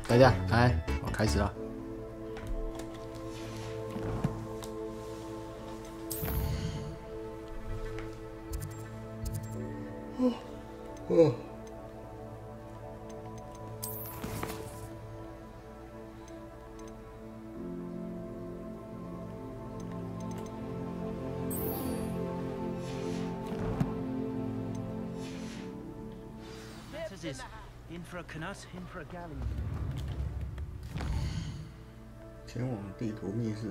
大家来，我开始了。前往地图密室。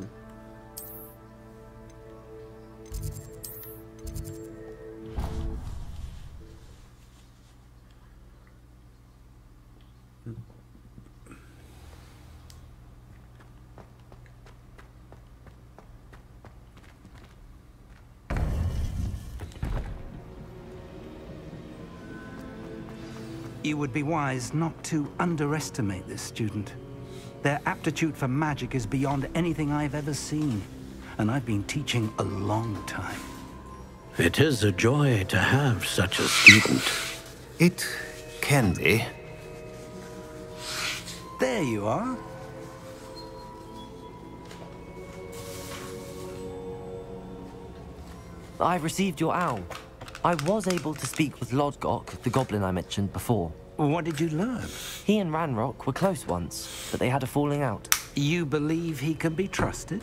You would be wise not to underestimate this student. Their aptitude for magic is beyond anything I've ever seen, and I've been teaching a long time. It is a joy to have such a student. It can be. There you are. I received your owl. I was able to speak with Lodgok, the goblin I mentioned before. What did you learn? He and Ranrock were close once, but they had a falling out. You believe he can be trusted?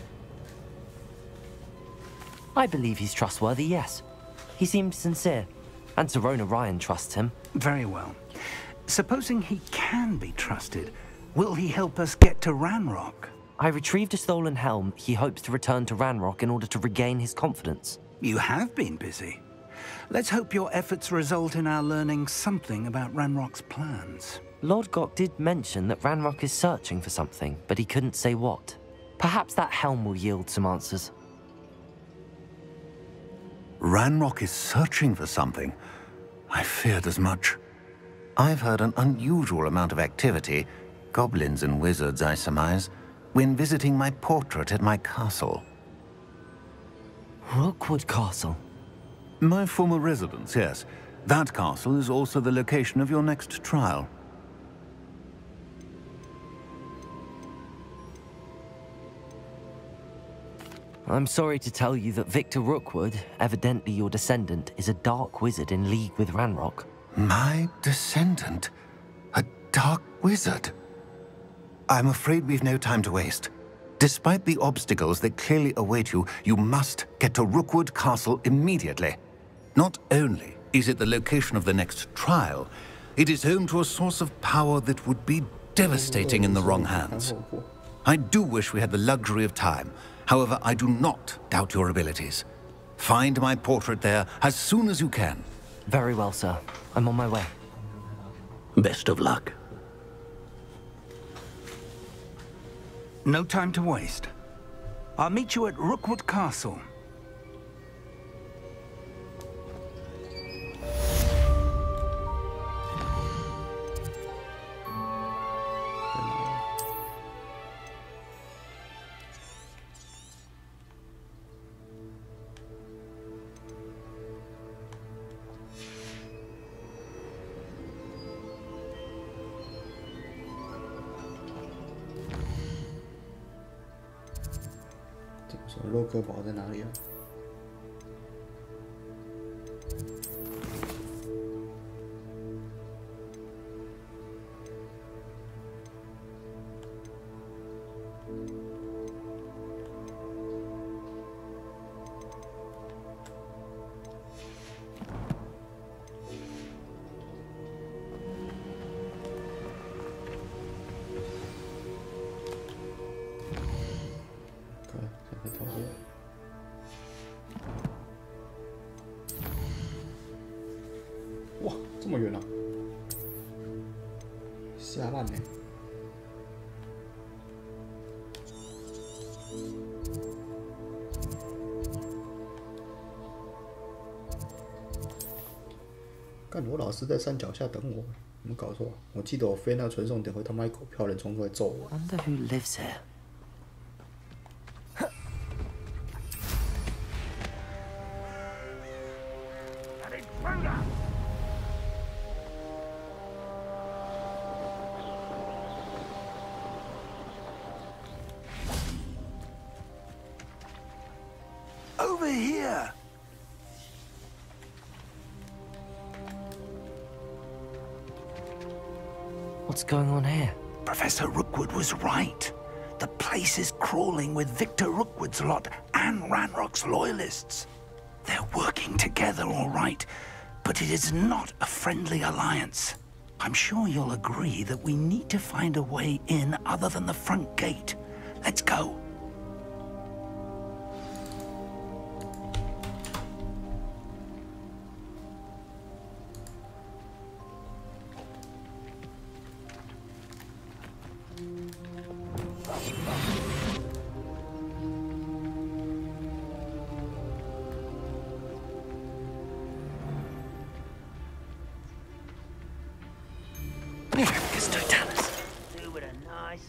I believe he's trustworthy, yes. He seemed sincere, and Sirona Ryan trusts him. Very well. Supposing he can be trusted, will he help us get to Ranrock? I retrieved a stolen helm he hopes to return to Ranrock in order to regain his confidence. You have been busy. Let's hope your efforts result in our learning something about Ranrock's plans. Lodgok did mention that Ranrock is searching for something, but he couldn't say what. Perhaps that helm will yield some answers. Ranrock is searching for something. I feared as much. I've heard an unusual amount of activity, goblins and wizards, I surmise, when visiting my portrait at my castle. Rookwood Castle? My former residence, yes. That castle is also the location of your next trial. I'm sorry to tell you that Victor Rookwood, evidently your descendant, is a dark wizard in league with Ranrock. My descendant? A dark wizard? I'm afraid we've no time to waste. Despite the obstacles that clearly await you, you must get to Rookwood Castle immediately. Not only is it the location of the next trial, it is home to a source of power that would be devastating in the wrong hands. I do wish we had the luxury of time. However, I do not doubt your abilities. Find my portrait there as soon as you can. Very well, sir. I'm on my way. Best of luck. No time to waste. I'll meet you at Rookwood Castle.洛克堡在哪里啊？哇，这么远啊！下烂呢。干，我老师在山脚下等我，有没有搞错？我记得我飞那个传送点会他妈一口票人冲出来揍我。Wonder who lives here. here? What's going on here? Professor Rookwood was right. The place is crawling with Victor Rookwood's lot and Ranrock's loyalists. They're working together, all right, but it is not a friendly alliance. I'm sure you'll agree that we need to find a way in other than the front gate. Let's go.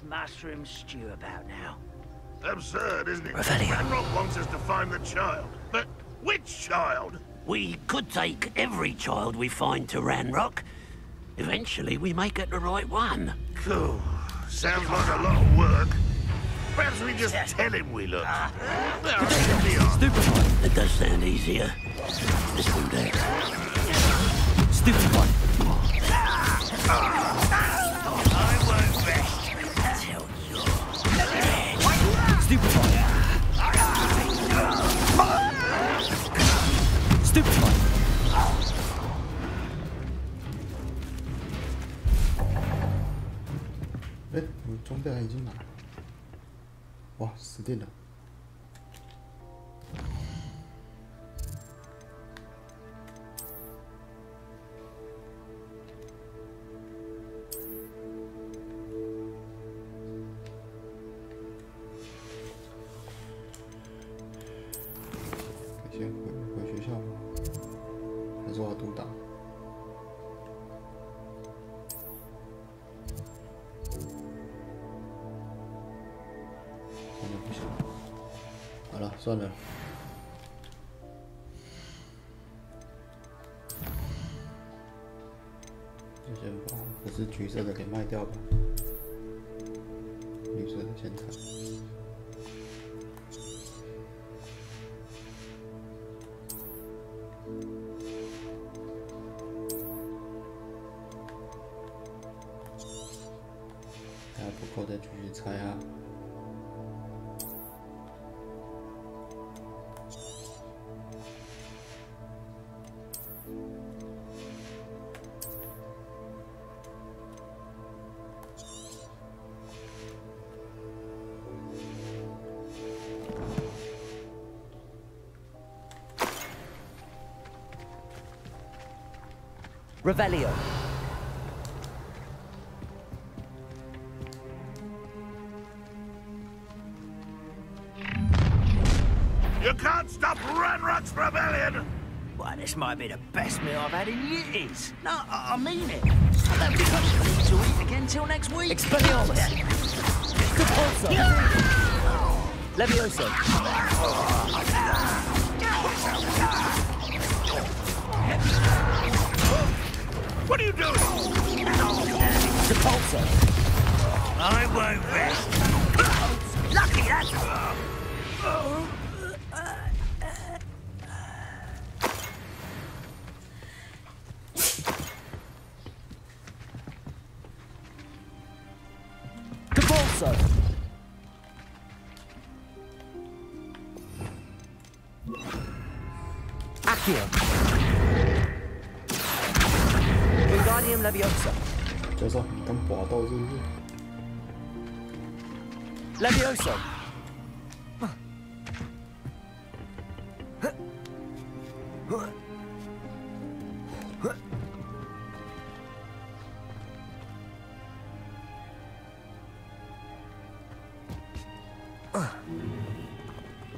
Mushroom stew about now. Absurd, isn't it? Revelio. Ranrock wants us to find the child. But which child? We could take every child we find to Ranrock. Eventually, we may get the right one. Cool. Sounds like a lot of work. Perhaps we just tell him we look. Stupefy. It does sound easier. Let's do that. Stupefy. I won't rest until you're dead. Stupefy. Stupefy.我装备已经拿了，哇，死定了！先回学校吗？还是我要读档？ 好了，算了。就先把不是橘色的给卖掉吧，绿色的先看。还不够再继续拆啊。 Revelio. You can't stop Ranrock's rebellion! Why, this might be the best meal I've had in years. No, I mean it. I don't think I'm going to eat again till next week. Expelliarmus. Compulso. Levioso. What are you doing? Compulso. I won't rest. Lucky that's... Compulso. Accio. Wingardium Leviosa. 教授，你刚拔刀是不是？ Levioso.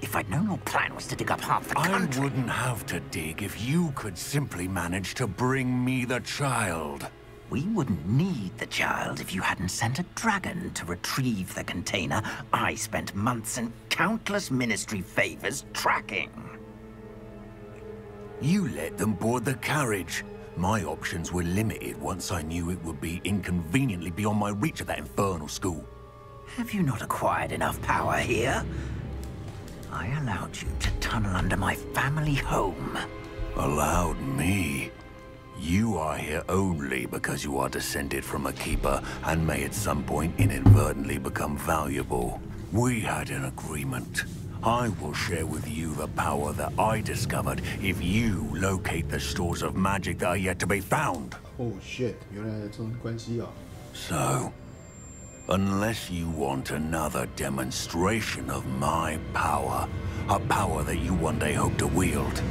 If I'd known your plan was to dig up half the country... I wouldn't have to dig if you could simply manage to bring me the child. We wouldn't need the child if you hadn't sent a dragon to retrieve the container I spent months and countless ministry favors tracking. You let them board the carriage. My options were limited once I knew it would be inconveniently beyond my reach at that infernal school. Have you not acquired enough power here? I allowed you to tunnel under my family home. Allowed me? You are here only because you are descended from a keeper and may at some point inadvertently become valuable. We had an agreement. I will share with you the power that I discovered if you locate the stores of magic that are yet to be found. Oh shit， 原来这种关系啊。 So, unless you want another demonstration of my power, a power that you one day hope to wield,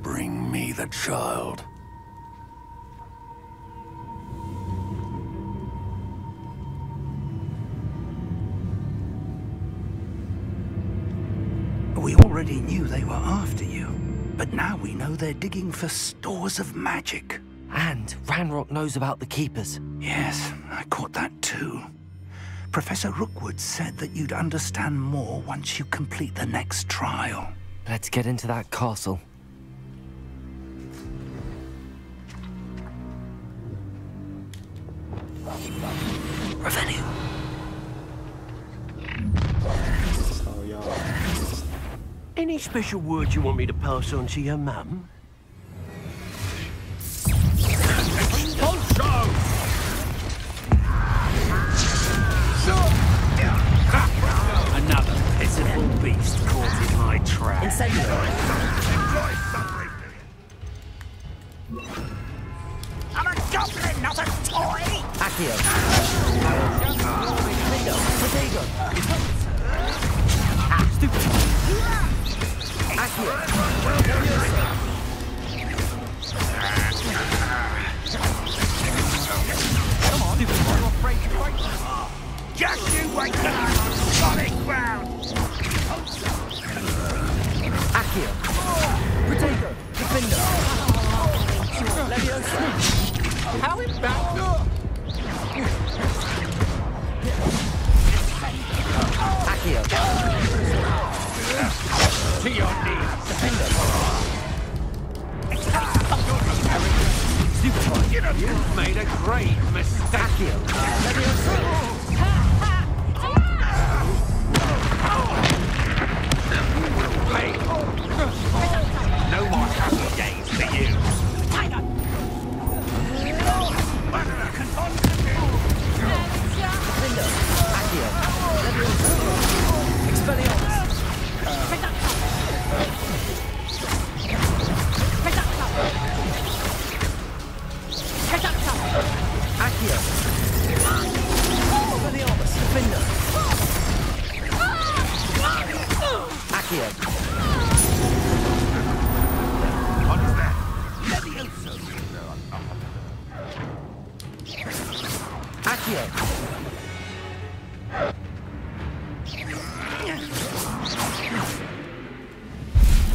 bring me the child. We already knew they were after you, but now we know they're digging for stores of magic. And Ranrock knows about the Keepers. Yes, I caught that too. Professor Rookwood said that you'd understand more once you complete the next trial. Let's get into that castle. Revenue. 靠腰。 Any special word you want me to pass on to your mum? Another pitiful beast caught in my trap. I'm a goblin, not a toy! Accio. Potato. Stupid. Accio. Come on. Stupid. You're afraid to fight. Just you wait till I'm on solid ground! Accio. Potato. Defender. Leviosa. How in back? Accio. To your knees. Defender. You've made a great mistake. Accio. Leviosa. Hey. No more happy days for you. Defender. Accio. Leviosa. Expelliarmus. Accio. Expelliarmus. Defender. Accio. Accio.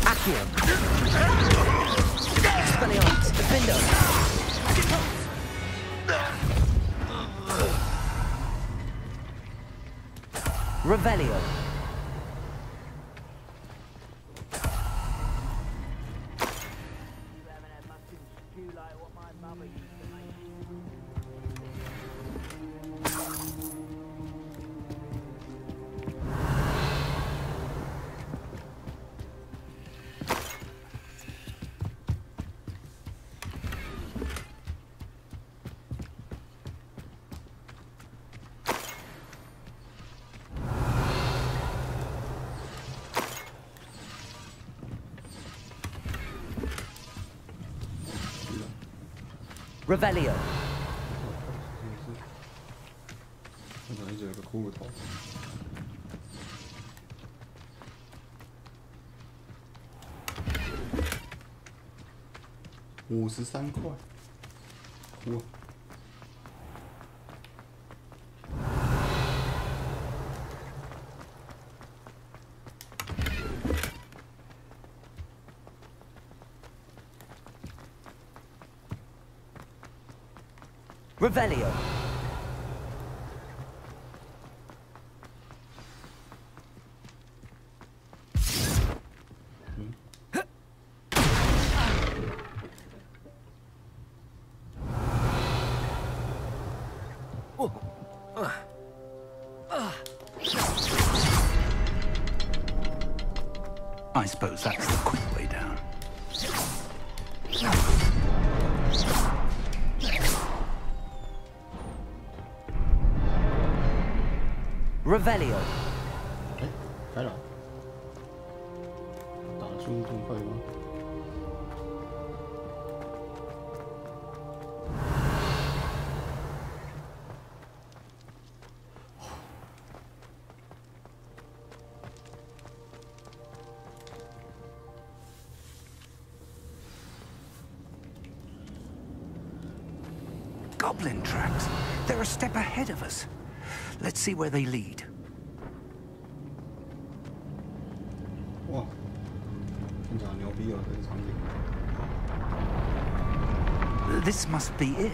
Accio. Expelliarmus. Defender. Revelio. Revelio. 我怎么一直有个骷髅头？53块，哇！ Revelio. I suppose that's the quick way down. Revelio. 哎，开了，打的速度这么快吗？ Goblin tracks. They're a step ahead of us. Let's see where they lead. 哇，听起来牛逼哦，这个场景。 This must be it.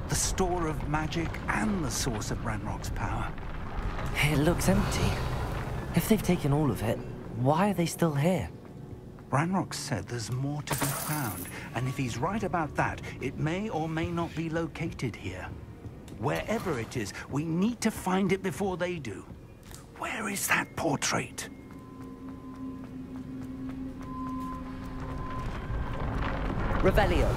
The store of magic and the source of Ranrock's power. It looks empty. If they've taken all of it, why are they still here? Ranrock said there's more to be found, and if he's right about that, it may or may not be located here. Wherever it is, we need to find it before they do. Where is that portrait? Revelio.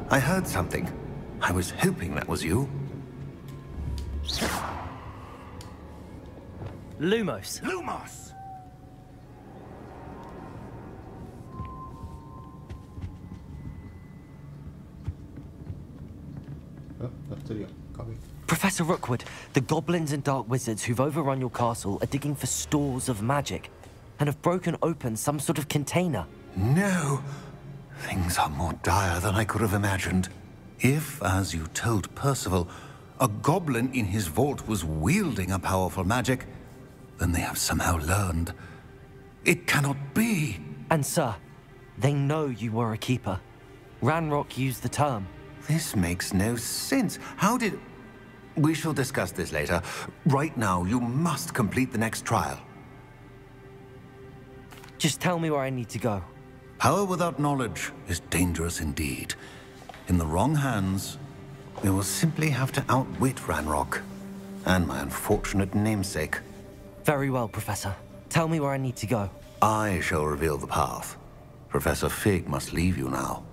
I heard something. I was hoping that was you. Lumos. Lumos! Professor Rookwood, the goblins and dark wizards who've overrun your castle are digging for stores of magic and have broken open some sort of container. No. Things are more dire than I could have imagined. If, as you told Percival, a goblin in his vault was wielding a powerful magic, then they have somehow learned. It cannot be. And sir, they know you were a keeper. Ranrock used the term. This makes no sense. How did... We shall discuss this later. Right now, you must complete the next trial. Just tell me where I need to go. Power without knowledge is dangerous indeed. In the wrong hands, we will simply have to outwit Ranrock and my unfortunate namesake. Very well, Professor. Tell me where I need to go. I shall reveal the path. Professor Fig must leave you now.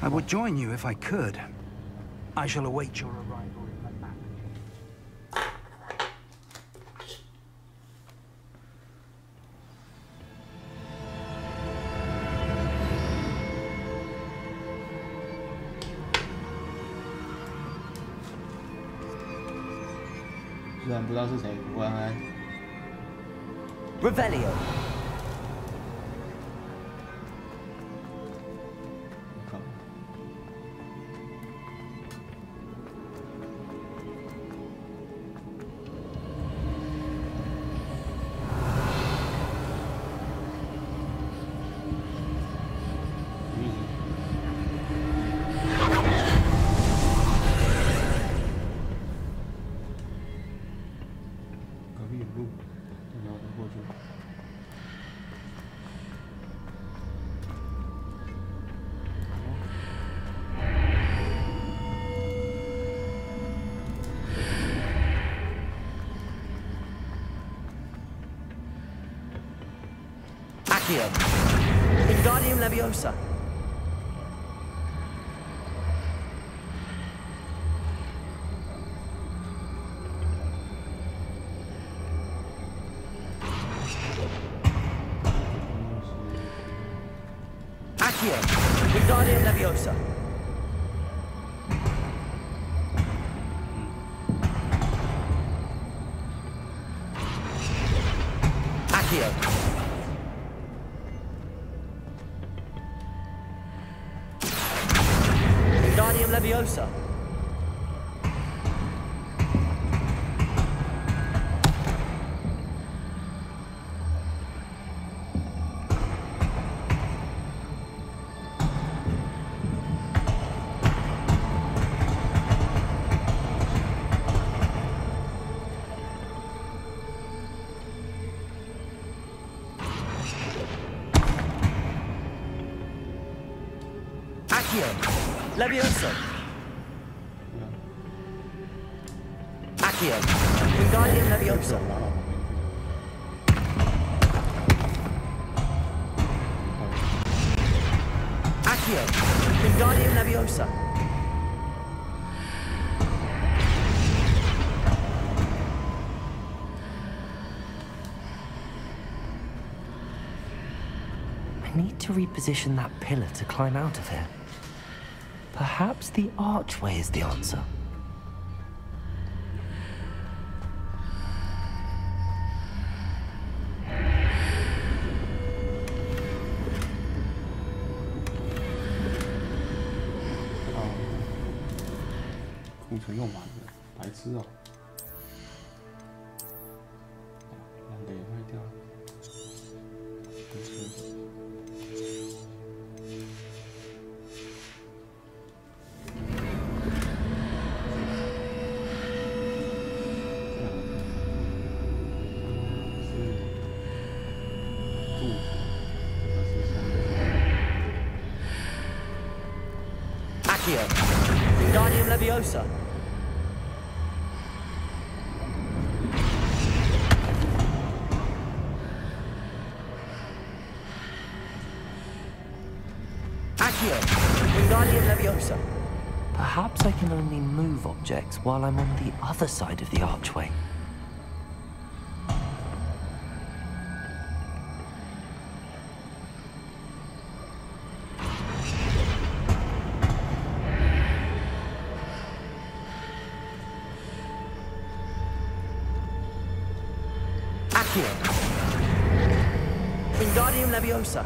I would join you if I could. I shall await your arrival in the map. Revelio. Wingardium Leviosa. Accio. Wingardium Leviosa. Accio. Wingardium Leviosa. Levioso. Accio. Wingardium Leviosa. Accio. Wingardium Leviosa. I need to reposition that pillar to climb out of here. Perhaps the archway is the answer.库存用完了，白痴哦！两个也坏掉了，库存。 Accio. Wingardium Leviosa. Accio. Wingardium Leviosa. Perhaps I can only move objects while I'm on the other side of the archway. Accio. Wingardium Leviosa.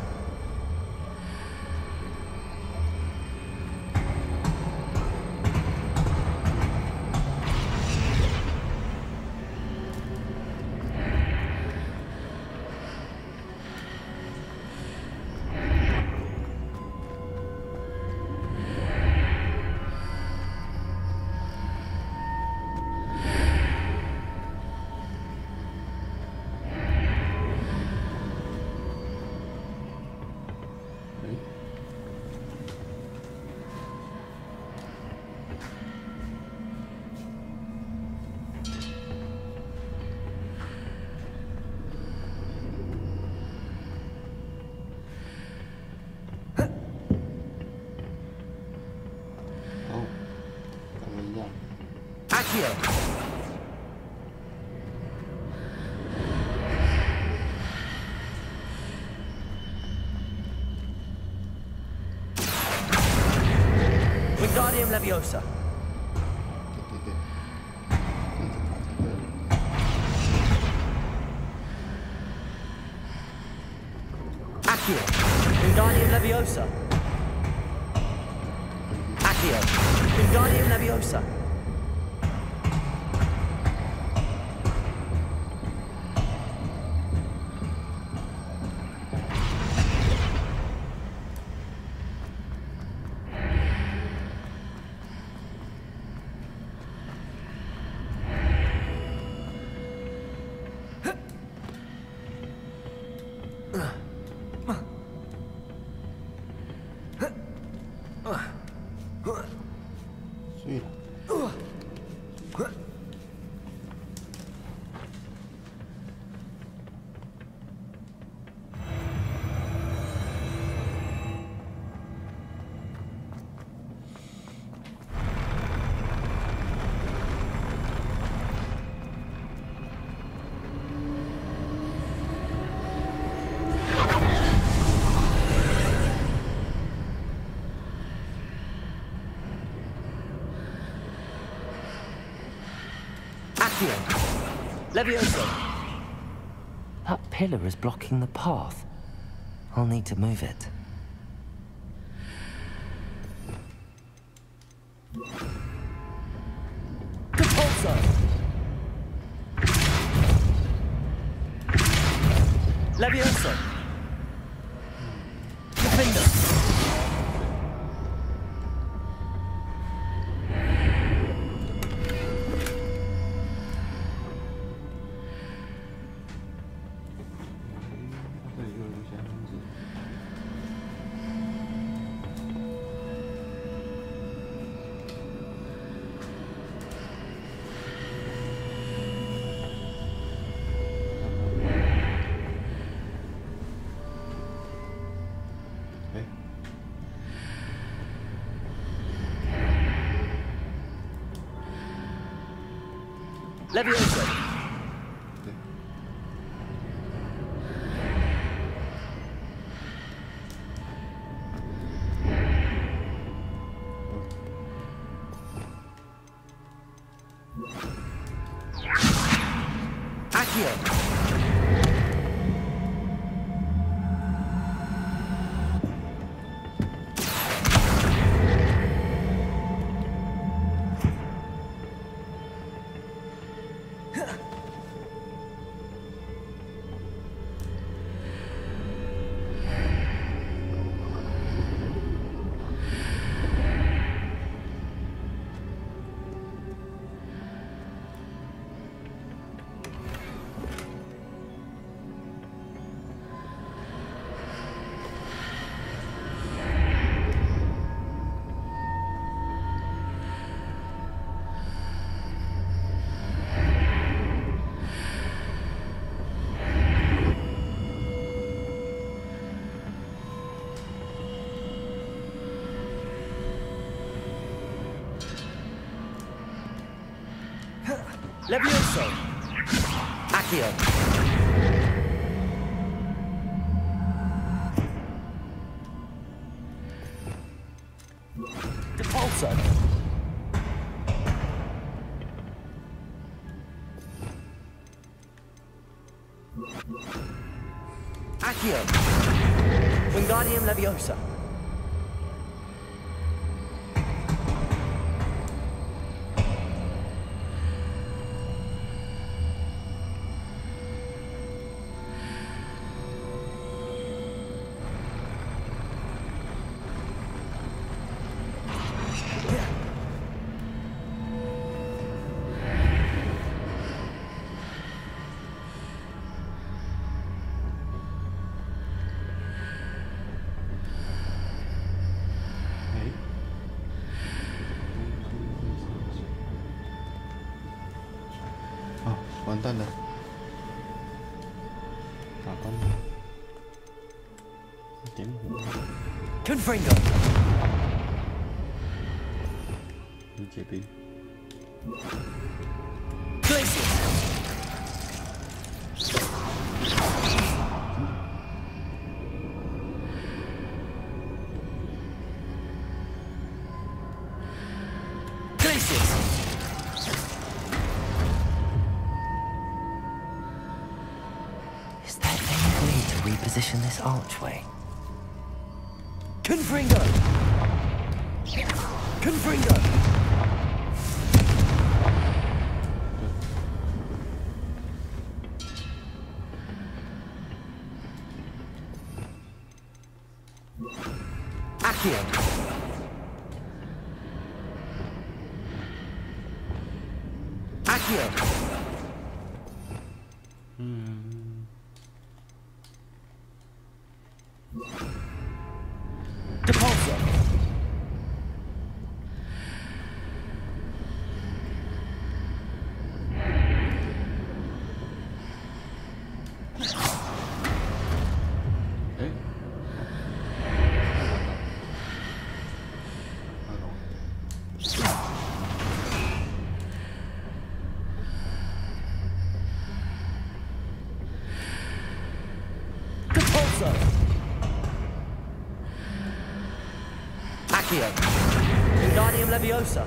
Accio. Wingardium Leviosa. Accio. Wingardium Leviosa. Accio. Wingardium Leviosa. Leviosa. That pillar is blocking the path. I'll need to move it. Repulsor. Leviosa. Defender. Leviosa! Levioso! Accio! Depulso! Accio! Wingardium Leviosa! Oh, 完蛋了！打关了，点火。Confringo! 理解兵。Glacius! Glacius! Is there any way to reposition this archway? Confringo! Confringo! Accio! Accio! Depulso! Depulso! Accio! Wingardium Leviosa!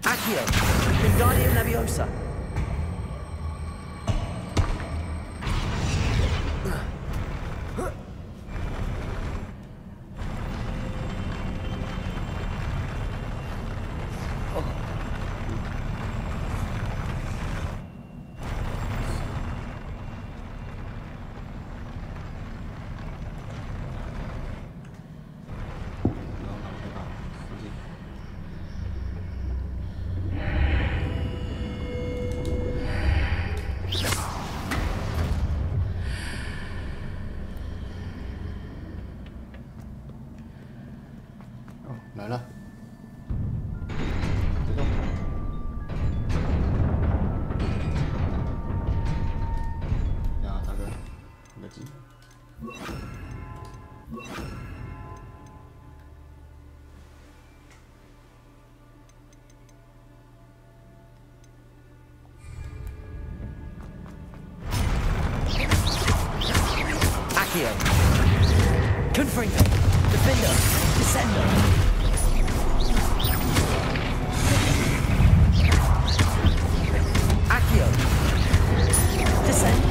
Accio! Wingardium Leviosa! 哦，来了。别动。呀，大哥，来得及。Accio. Confringo. Defender. Descender. Accio. Descend.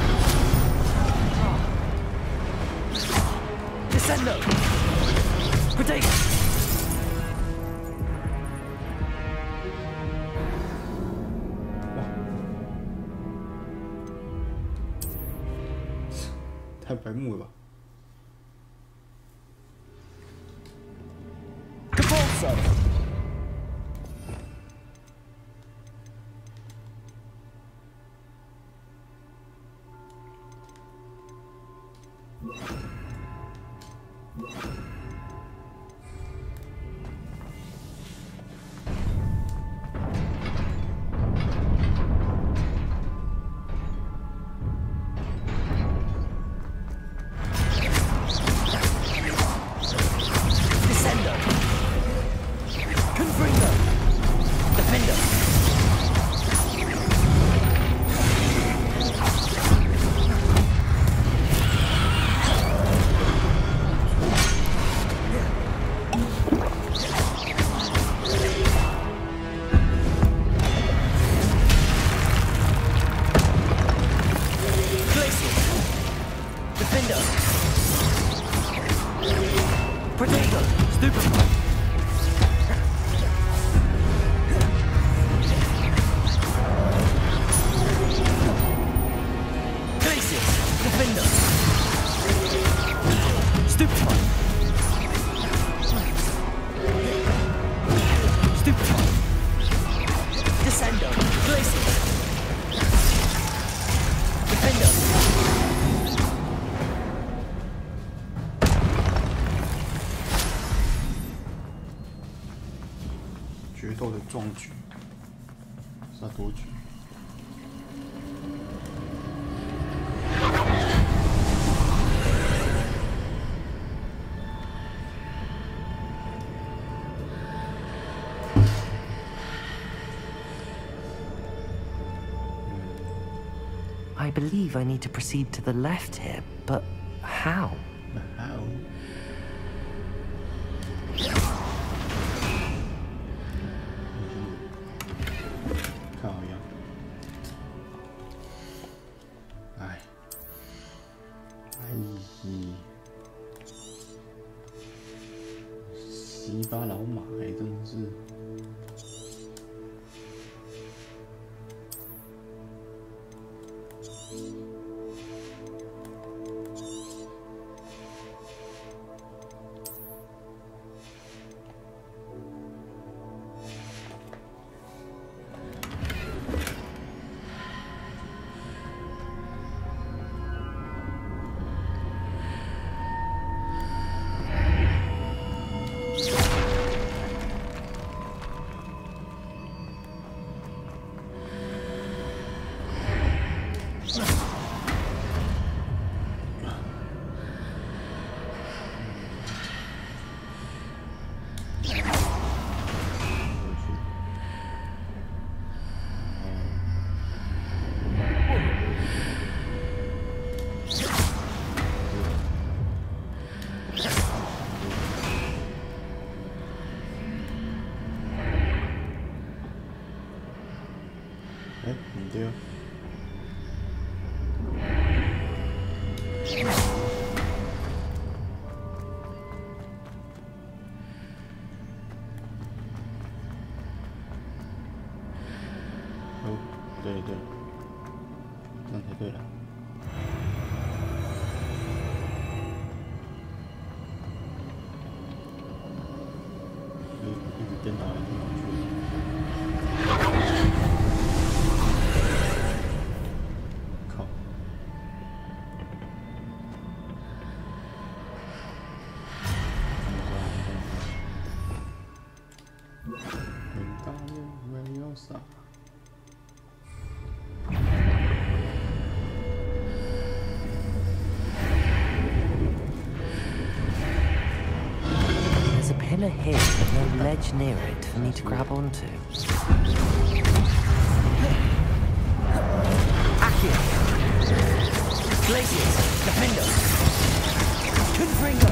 Descendo. Protego. Wow. 太白目了吧。 Capulso. Descendo. Confringo. Defender. Glacier. Defender. Protego. Stupefy. Glacier. Defender. Stupefy. Stupefy. Descendo. Glacier. Defender.决斗的壮举，杀多局。 I believe I need to proceed to the left here, but how? How? 看好样。哎，西巴老马真的是。 哎，唔对啊！哦，对对，这样才对了。一直颠倒来颠倒去。pillar here, but no ledge near it for me to grab onto. Accio! Glacius! Defender! Confringo!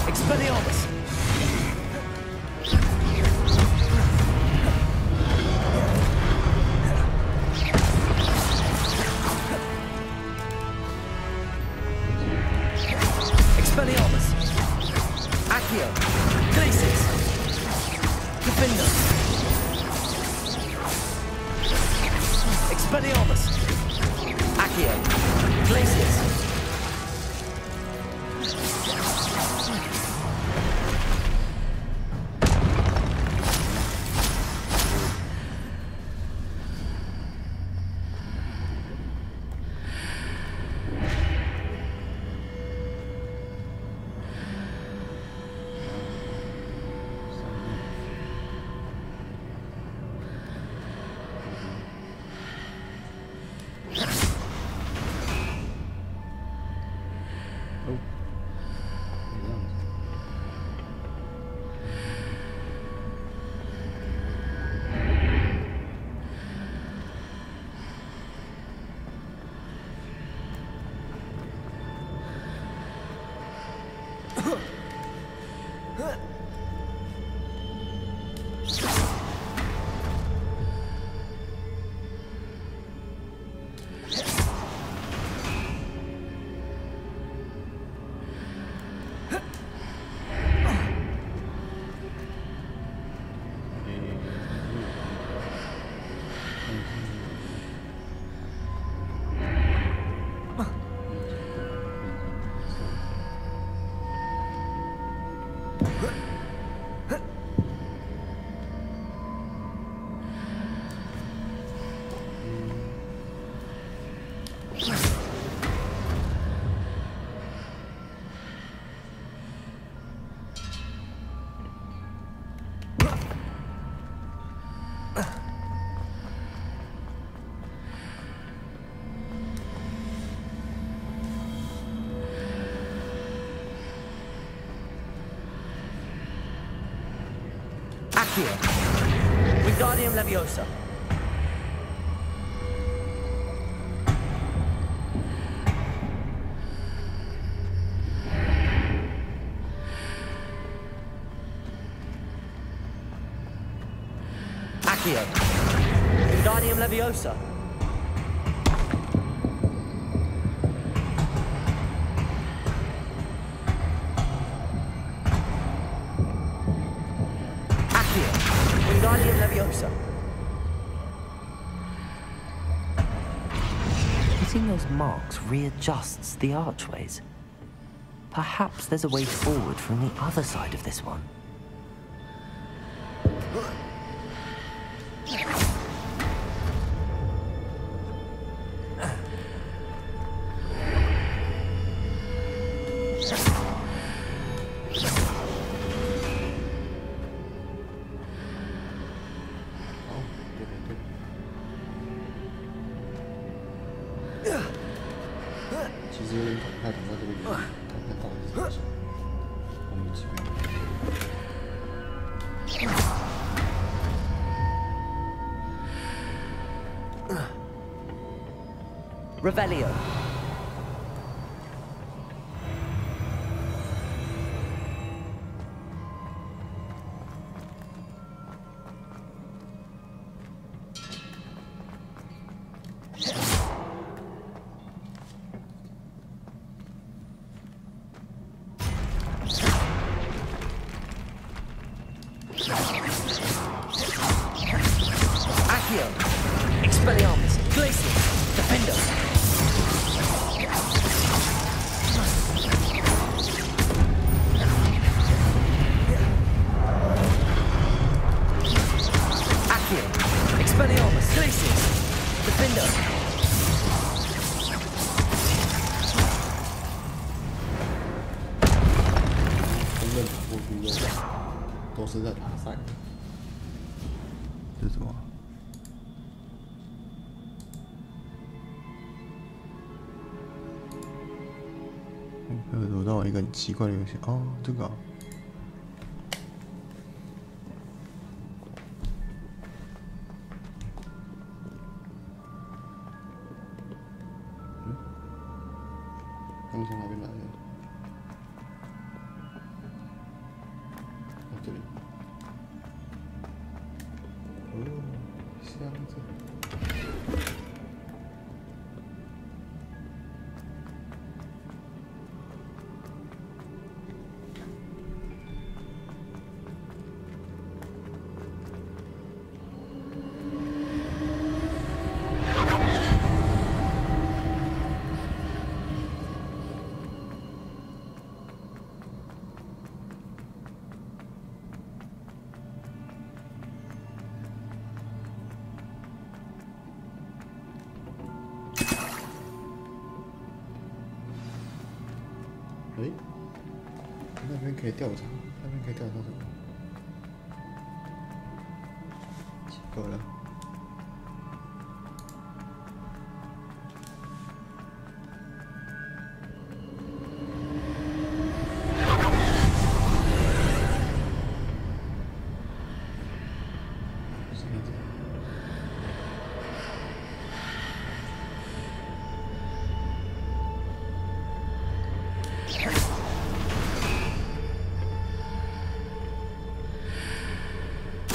Expelliarmus! Expelliarmus! Accio! Glacis! Defender! Expelliarmus! Accio! Glacis! Accio! Wingardium Leviosa! Accio! Wingardium Leviosa! Wingardium Leviosa. Hitting those marks readjusts the archways. Perhaps there's a way forward from the other side of this one. Revelio. Accio. Expelliarmus. Glacius. Defender. Expelliarmus, Glacius, Defender.都是在打赛，这是什么？到一个很奇怪的游戏哦，这个、啊。他们从哪边来的？哦，这里。哦，箱子。哎，那边可以调查，那边可以调查什么？奇怪了。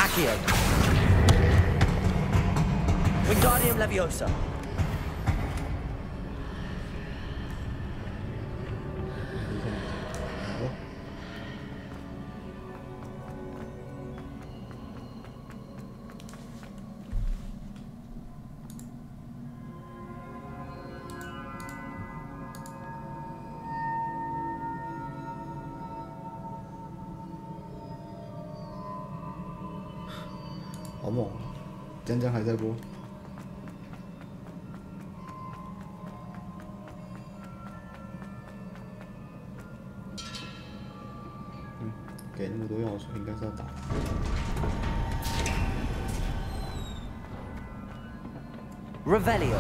Accio. Wingardium Leviosa.好猛！江江还在播。给那么多药水，应该是要打。Revelio.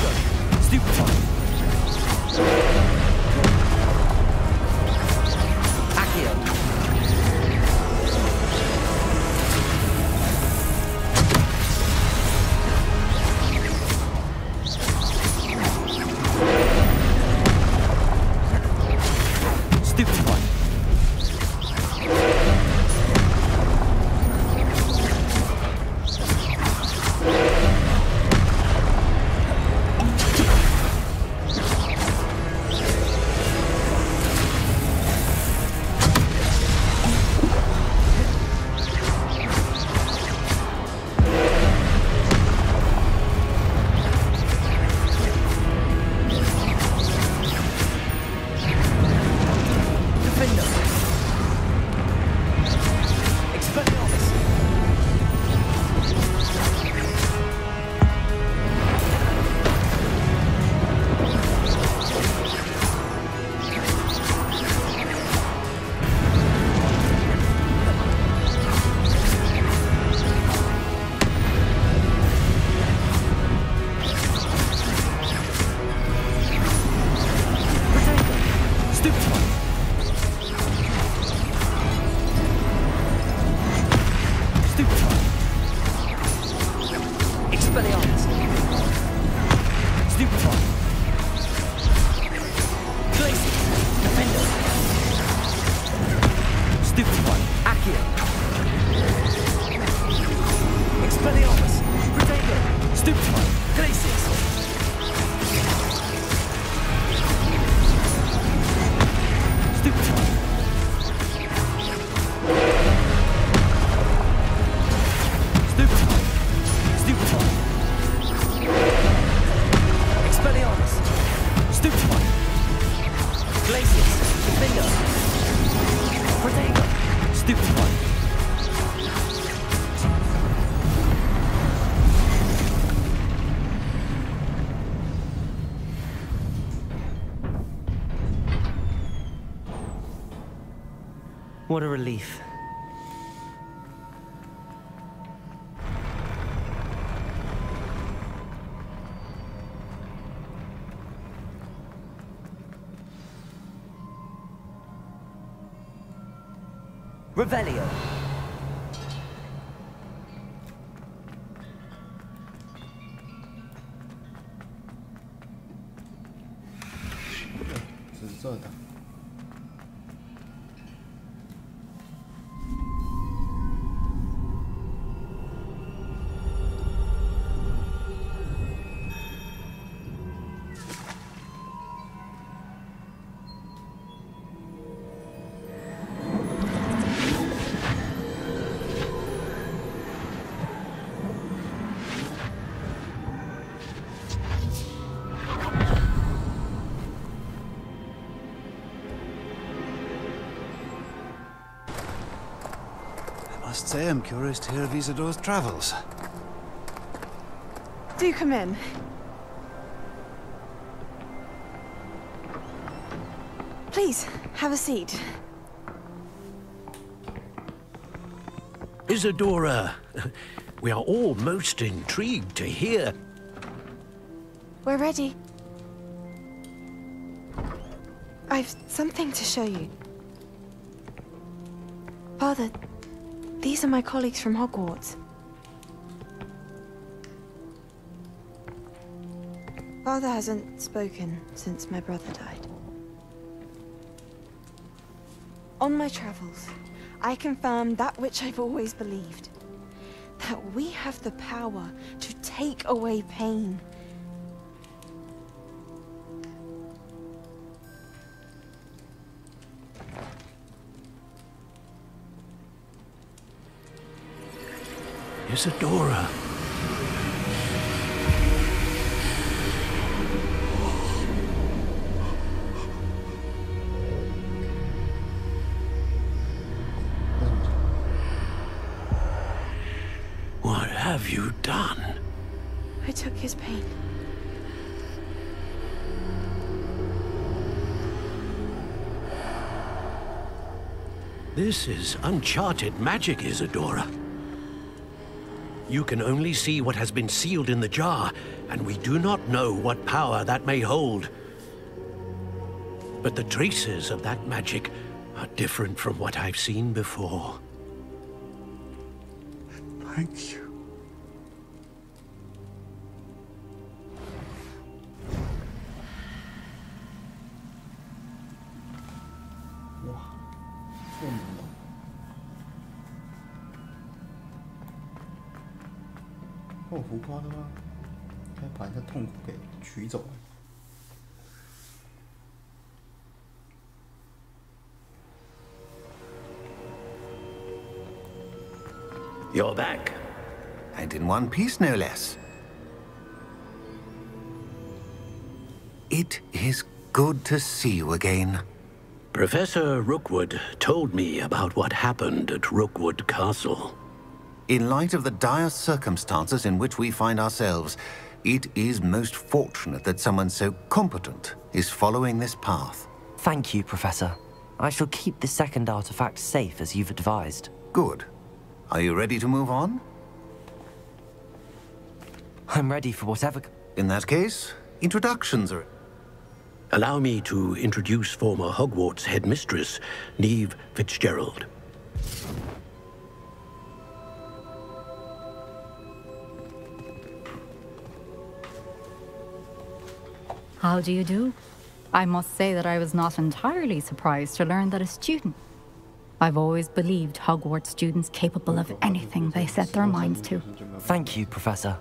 Protego! Stupefy! Accio! Stupefy! Expelliarmus! Stupefy! Glacius! Defender! Stupefy! Accio! Expelliarmus! Protego! Stupefy! Glacius! Stupefy! Stupefy! Expelliarmus! Stupefy! Glacius! Defender! Protego! Stupefy! What a relief. Revelio.紫色的。I must say I'm curious to hear of Isidore's travels. Do come in. Please, have a seat. Isidora, we are all most intrigued to hear. We're ready. I've something to show you. Father, these are my colleagues from Hogwarts. Father hasn't spoken since my brother died. On my travels, I confirmed that which I've always believed. That we have the power to take away pain. Isidora. What have you done? I took his pain. This is uncharted magic, Isidora. You can only see what has been sealed in the jar, and we do not know what power that may hold. But the traces of that magic are different from what I've seen before. Thank you.哇，这么猛！这么浮夸的吗？可以把人家痛苦给取走了。 You're back. And in one piece, no less. It is good to see you again. Professor Rookwood told me about what happened at Rookwood Castle. In light of the dire circumstances in which we find ourselves, it is most fortunate that someone so competent is following this path. Thank you, Professor. I shall keep the second artifact safe as you've advised. Good. Are you ready to move on? I'm ready for whatever... In that case, introductions are... Allow me to introduce former Hogwarts headmistress, Neve Fitzgerald. How do you do? I must say that I was not entirely surprised to learn that a student... I've always believed Hogwarts students capable of anything they set their minds to. Thank you, Professor.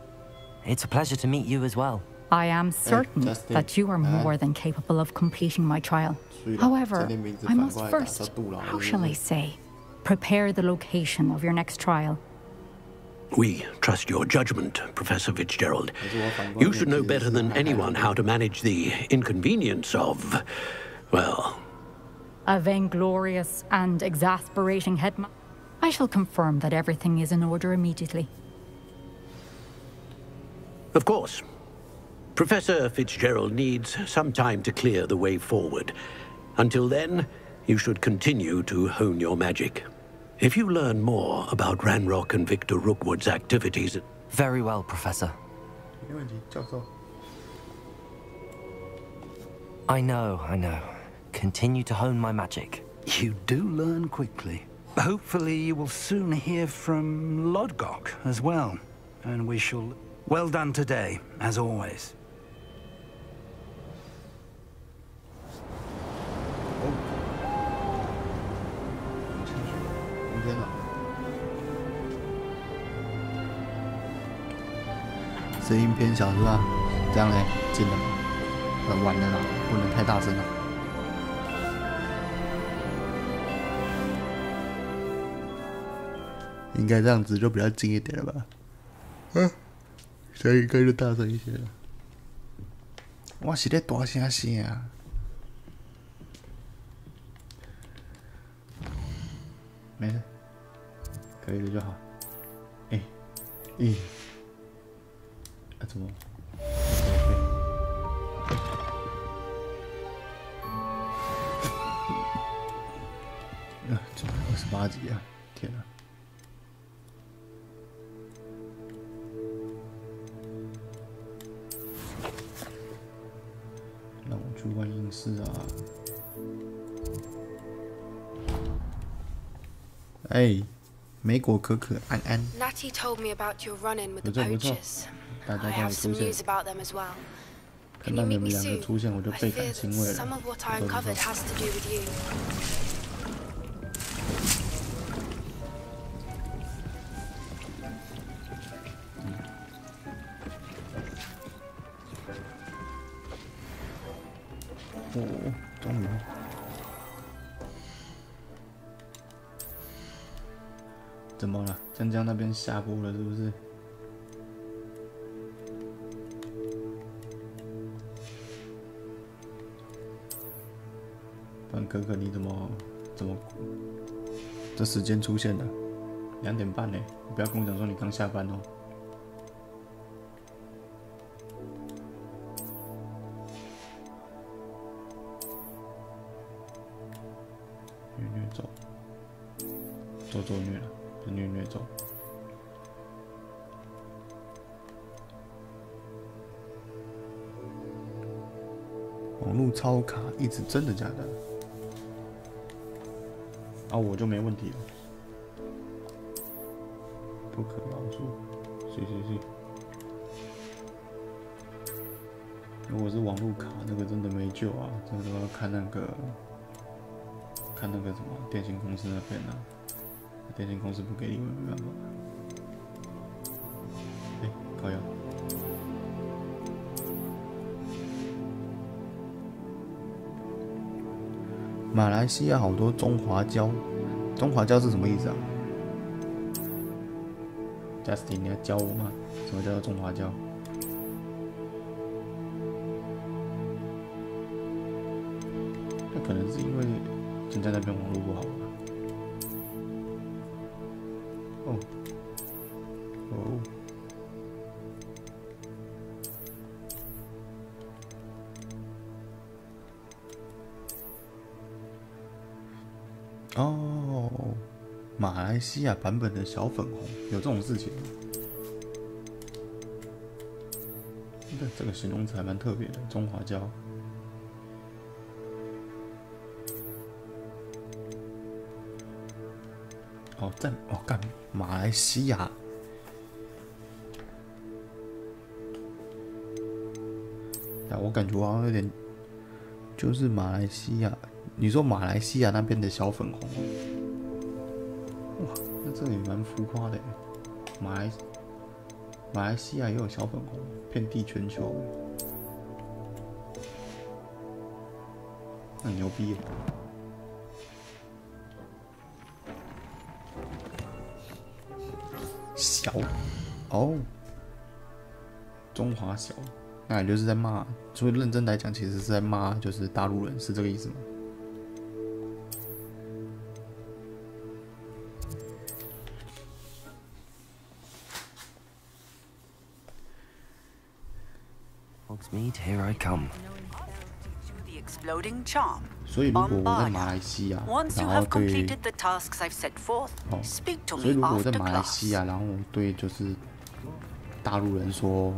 It's a pleasure to meet you as well. I am certain that you are more than capable of completing my trial. However, I must first, how shall I say, prepare the location of your next trial. We trust your judgment, Professor Fitzgerald. You should know better than anyone how to manage the inconvenience of, well... A vainglorious and exasperating headmaster. I shall confirm that everything is in order immediately. Of course. Professor Fitzgerald needs some time to clear the way forward. Until then, you should continue to hone your magic. If you learn more about Ranrock and Victor Rookwood's activities... Very well, Professor. I know. Continue to hone my magic. You do learn quickly. Hopefully you will soon hear from Lodgok as well. And we shall... Well done today, as always.声音偏小是吧？这样嘞，近了吗？完了啦，不能太大声了。应该这样子就比较近一点了吧？所以应该就大声一些了。我是在大声声啊！没事，可以的就好。怎么？怎么28级啊？天哪！让我去万应室啊！美果可可安安。Natty told me about your run-in with the poachers. I have some news about them as well. Can you meet me soon? I fear that some of what I uncovered has to do with you.终于。怎么了？江江那边下播了是不是？可可，你怎么这时间出现的？2点半呢？你不要跟我讲说你刚下班哦。虐走，做虐了，是虐走。网络超卡，一直真的假的？啊，我就没问题了。不可饶恕，是。如果是网络卡，那个真的没救啊！这个要看那个什么电信公司那边啊，电信公司不给力，我没办法。靠腰。马来西亚好多中华胶，中华胶是什么意思啊 ？Justin， 你要教我吗？什么叫做中华胶？那可能是因为现在那边网络不好吧。哦，马来西亚版本的小粉红有这种事情吗？这个形容词还蛮特别的，中华胶。哦，在干马来西亚。我感觉我好像有点，就是马来西亚。你说马来西亚那边的小粉红，哇，那这个也蛮浮夸的耶。马来西亚也有小粉红，遍地全球，那牛逼耶！小哦，中华小，那也就是在骂。所以认真来讲，其实是在骂，就是大陆人，是这个意思吗？Hogsmeade, here I come. 所以如果我在马来西亚，然后对，所以如果我在马来西亚，然后对就是大陆人说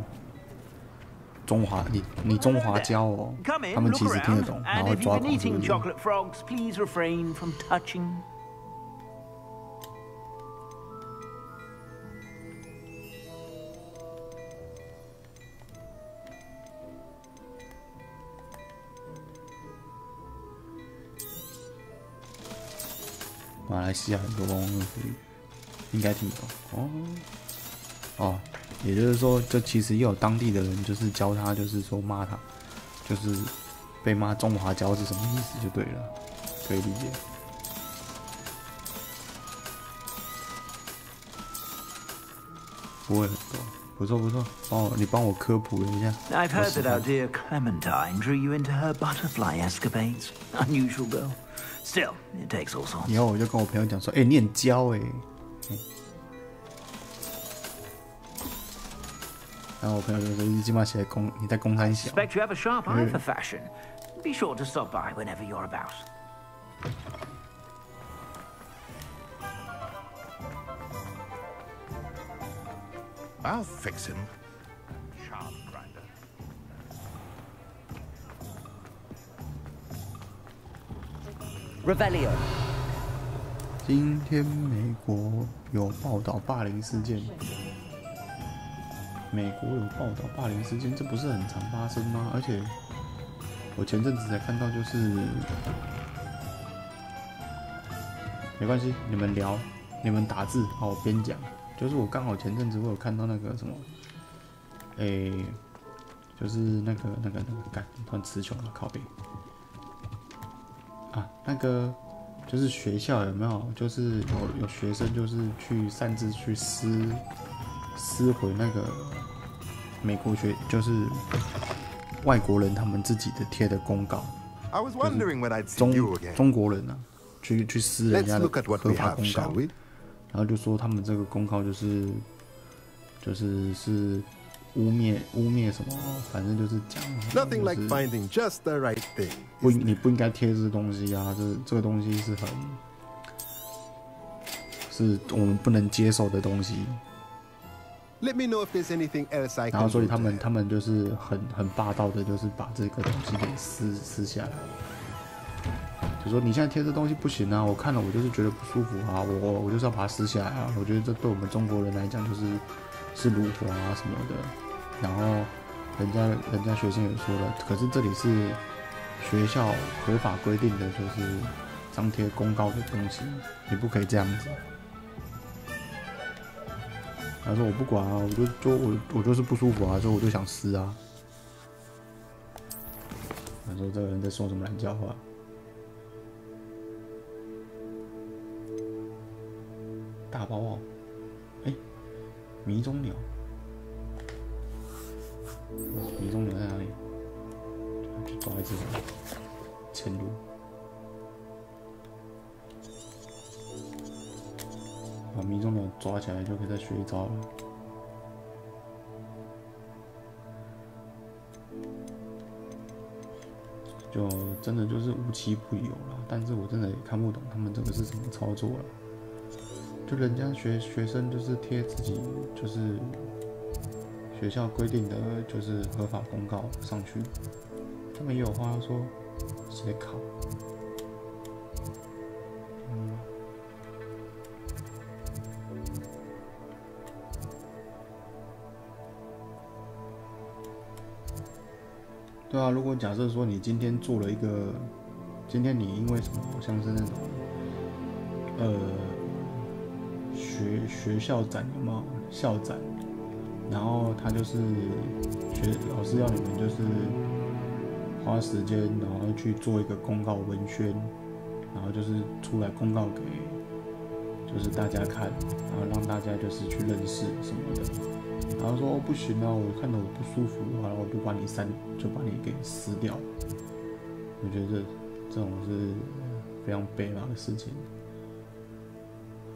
中华，你中华胶哦，他们其实听得懂，然后抓狂是不是？马来西亚很多观光客应该听得懂哦，也就是说，这其实也有当地的人，就是教他，就是说骂他，就是被骂中华胶是什么意思就对了，可以理解。不会很多，不错不错，你帮我科普了一下。I've heard that our dear Clementine drew you into her butterfly escapades. Unusual girl. Still, it takes all sorts. 以后我就跟我朋友讲说，你很娇然后我朋友就说，你起码写你在公山小。Expect you have a sharp eye for fashion. Be sure to stop by whenever you're about. I'll fix him. Charm grinder. 今天美国有报道霸凌事件。美国有报道霸凌事件，这不是很常发生吗？而且我前阵子才看到，就是没关系，你们聊，你们打字，好，我边讲。就是我刚好前阵子我有看到那个什么，就是那个干，突然词穷了，靠北啊，那个就是学校有没有，就是有学生就是去擅自去撕毁那个美国就是外国人他们自己的贴的公告，中国人啊，去撕人家的合法公告。然后就说他们这个公告是污蔑什么，反正就是讲，你不应该贴这东西啊，这个东西是我们不能接受的东西。Let me know if there's anything else I can do. 然后所以他们就是很霸道的，就是把这个东西给撕下来。就说你现在贴这东西不行啊，我看了我就是觉得不舒服啊，我就是要把它撕下来啊。我觉得这对我们中国人来讲是辱华啊什么的。然后人家学生也说了，可是这里是学校合法规定的，就是张贴公告的东西，你不可以这样子。他说我不管啊，我就是不舒服啊，所以我就想撕啊。他说这个人在说什么懒叫话？大包哦，哎，迷踪鸟，迷踪鸟在哪里？去抓一只潜入。把迷踪鸟抓起来就可以再学一招了。就真的就是无奇不有了，但是我真的也看不懂他们这个是怎么操作了。就人家学生就是贴自己就是学校规定的就是合法公告上去，他们也有话要说，是在考。对啊，如果假设说你今天做了一个，今天你因为什么，像是那种，学校展有没有校展，然后他就是老师要你们就是花时间，然后去做一个公告文宣，然后就是出来公告给就是大家看，然后让大家就是去认识什么的。然后说哦不行啊，我看到我不舒服的话，然后我就把你给撕掉。我觉得这种是非常悲哀的事情。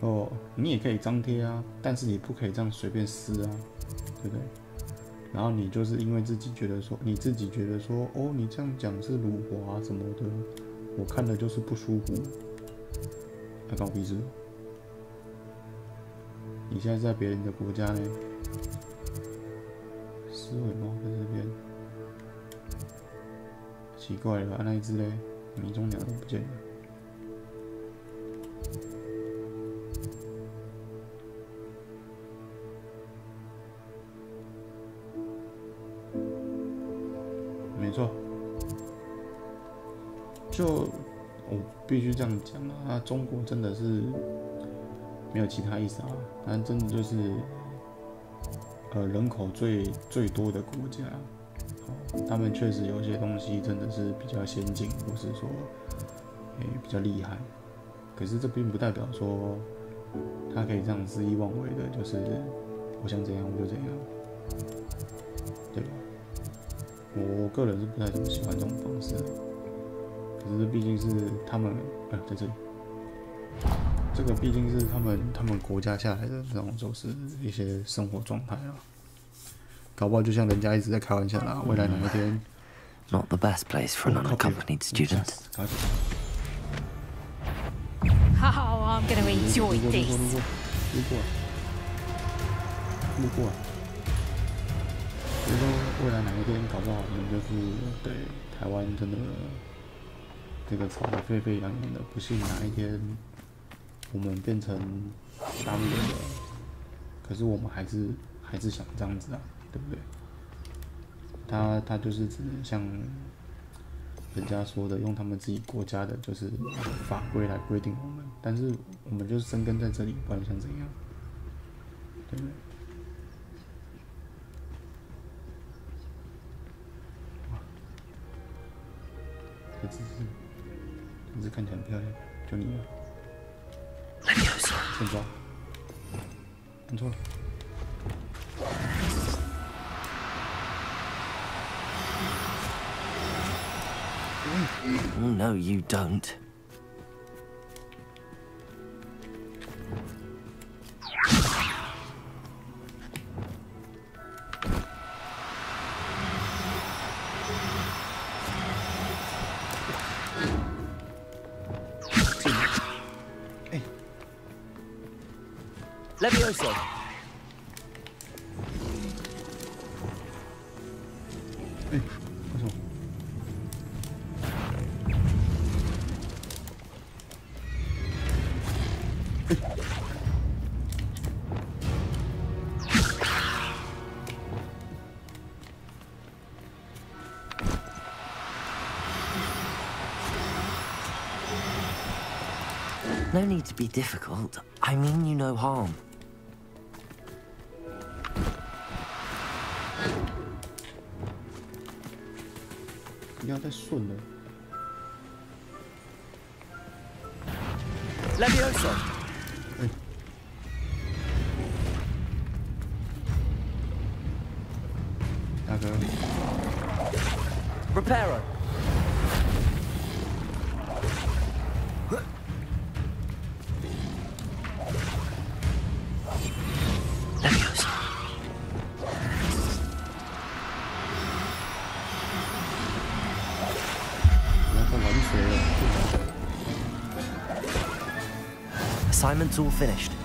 哦，你也可以张贴啊，但是你不可以这样随便撕啊，对不对？然后你就是因为自己觉得说，哦，你这样讲是辱华什么的，我看了就是不舒服，还搞屁事？你现在在别人的国家呢？狮尾猫在这边，奇怪了，那一只嘞，迷踪鸟都不见了。没错，就我必须这样讲啊，中国真的是没有其他意思啊，但真的就是。人口最多的国家，他们确实有些东西真的是比较先进，或是说，比较厉害。可是这并不代表说，他可以这样肆意妄为的，就是我想怎样我就怎样，对吧？我个人是不太怎么喜欢这种方式，可是毕竟是他们，在这里。这个毕竟是他们国家下来的这种就是一些生活状态啊，搞不好就像人家一直在开玩笑啦，未来哪一天 Not the best place for an unaccompanied student. How I'm gonna enjoy this. 路过。所以说未来哪一天搞不好我们就是对台湾真的这个吵得沸沸扬扬的，不幸哪一天。我们变成大陆人了，可是我们还是想这样子啊，对不对？他就是只能像人家说的，用他们自己国家的就是法规来规定我们，但是我们就是生根在这里，不然想怎样，对不对？哇，这只看起来很漂亮，就你了。先抓，按错了。Oh, no, you don't. Levioso. No need to be difficult. I mean you no harm. 不要再顺了。Levioso. 大哥。Reparo. Levioso. 不要再玩水了。Assignment's all finished. “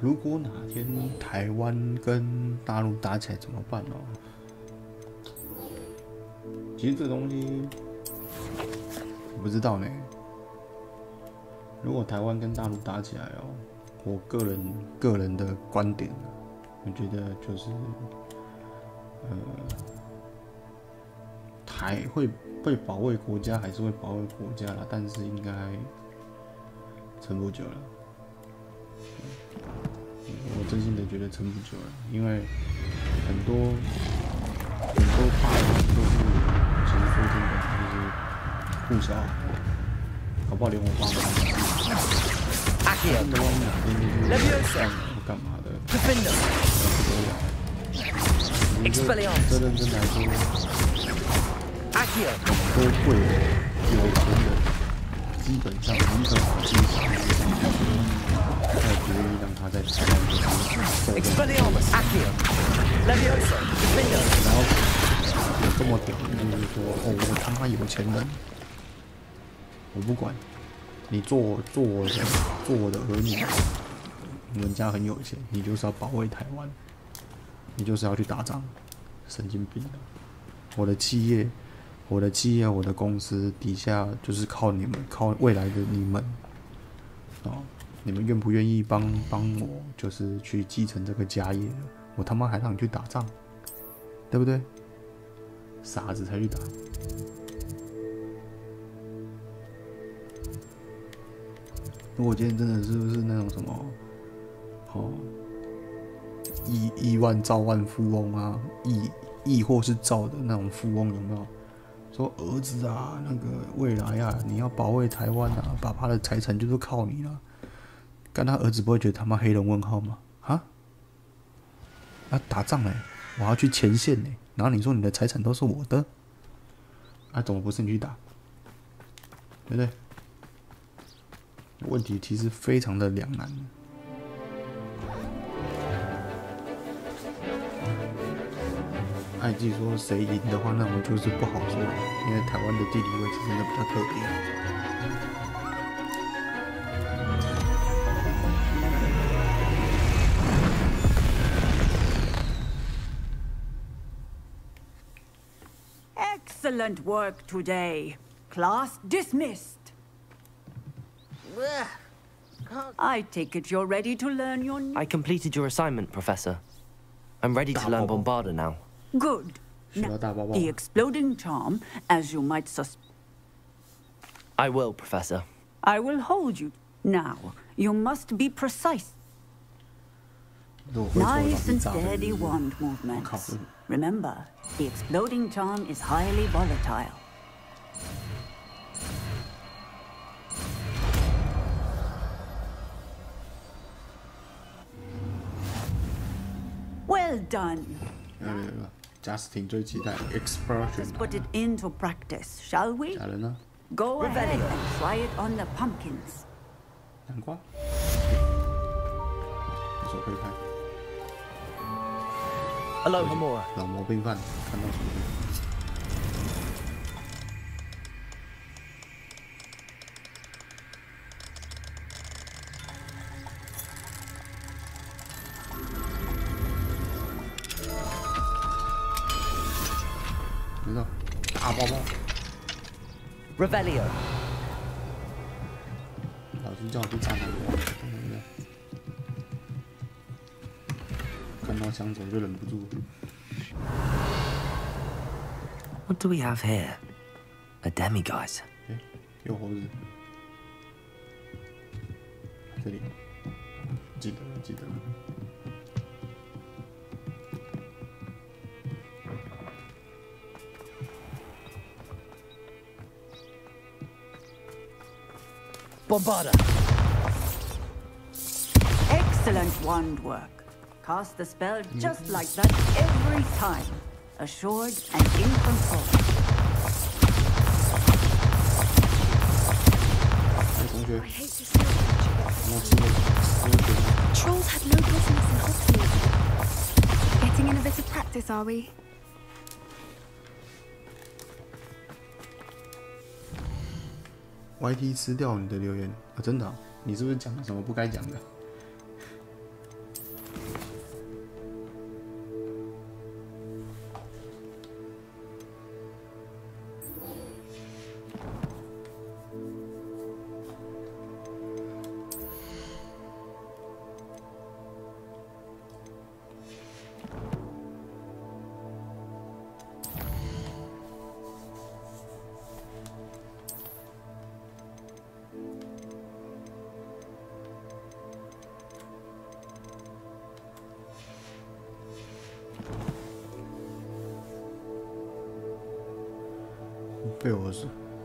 如果哪天台湾跟大陆打起来怎么办哦？”其实这东西我不知道呢。如果台湾跟大陆打起来哦，我个人的观点，我觉得就是，台会保卫国家还是会保卫国家啦，但是应该撑不久了。我真心的觉得撑不久了，因为很多爸妈都是，其实说真的就是顾小孩，搞不好连我爸妈都是。Accio. Levioso. 干嘛的？ Defender. Expelliarmus. 这认真来说 Accio. 都会有钱人，基本上宁可把自己小孩子送出去，他也不愿意让他在台湾受任。Expelliarmus. Accio. Levioso. Defender. 然后有这么屌，就是说，哦，我他妈有钱人，我不管。你做我的儿女，你们家很有钱，你就是要保卫台湾，你就是要去打仗，神经病的！我的企业，我的公司底下就是靠你们，靠未来的你们，哦，你们愿不愿意帮我，就是去继承这个家业？我他妈还让你去打仗，对不对？傻子才去打。如果今天真的是不是那种什么，哦，亿万兆万富翁啊，亿或是兆的那种富翁有没有？说儿子啊，那个未来啊，你要保卫台湾啊，爸爸的财产就是靠你了。干他儿子不会觉得他妈黑人问号吗？啊？啊，打仗嘞，我要去前线嘞，然后你说你的财产都是我的，啊，怎么不是你去打？对不对？问题其实非常的两难。爱记说谁赢的话，那我就是不好说了，因为台湾的地理位置真的比较特别。Excellent work today. Class dismissed. I take it you're ready to learn your new... I completed your assignment, Professor. I'm ready to learn Bombarda now. Good. Now, the exploding charm, as you might suspect... I will, Professor. I will hold you. Now, you must be precise. Nice and steady wand movements. Remember, the exploding charm is highly volatile. Well done. Justin 最期待 explosion. Let's put it into practice, shall we? 家人呢？ Go ahead and try it on the pumpkins. 南瓜，手可以开。Hello, Hamura. 老毛病犯，看到什么？知道，大包包。Revelio. 老师叫我去炸那个，看到枪手就忍不住。What do we have here? A demiguise. 哎，有猴子。这里，记得。Bombarda! Excellent wand work. Cast the spell just like that every time. Assured and in control. I hate to see it. Trolls had no business in Hogsmeade. Getting in a bit of practice, are we? YT 吃掉你的留言啊！真的、啊，你是不是讲了什么不该讲的？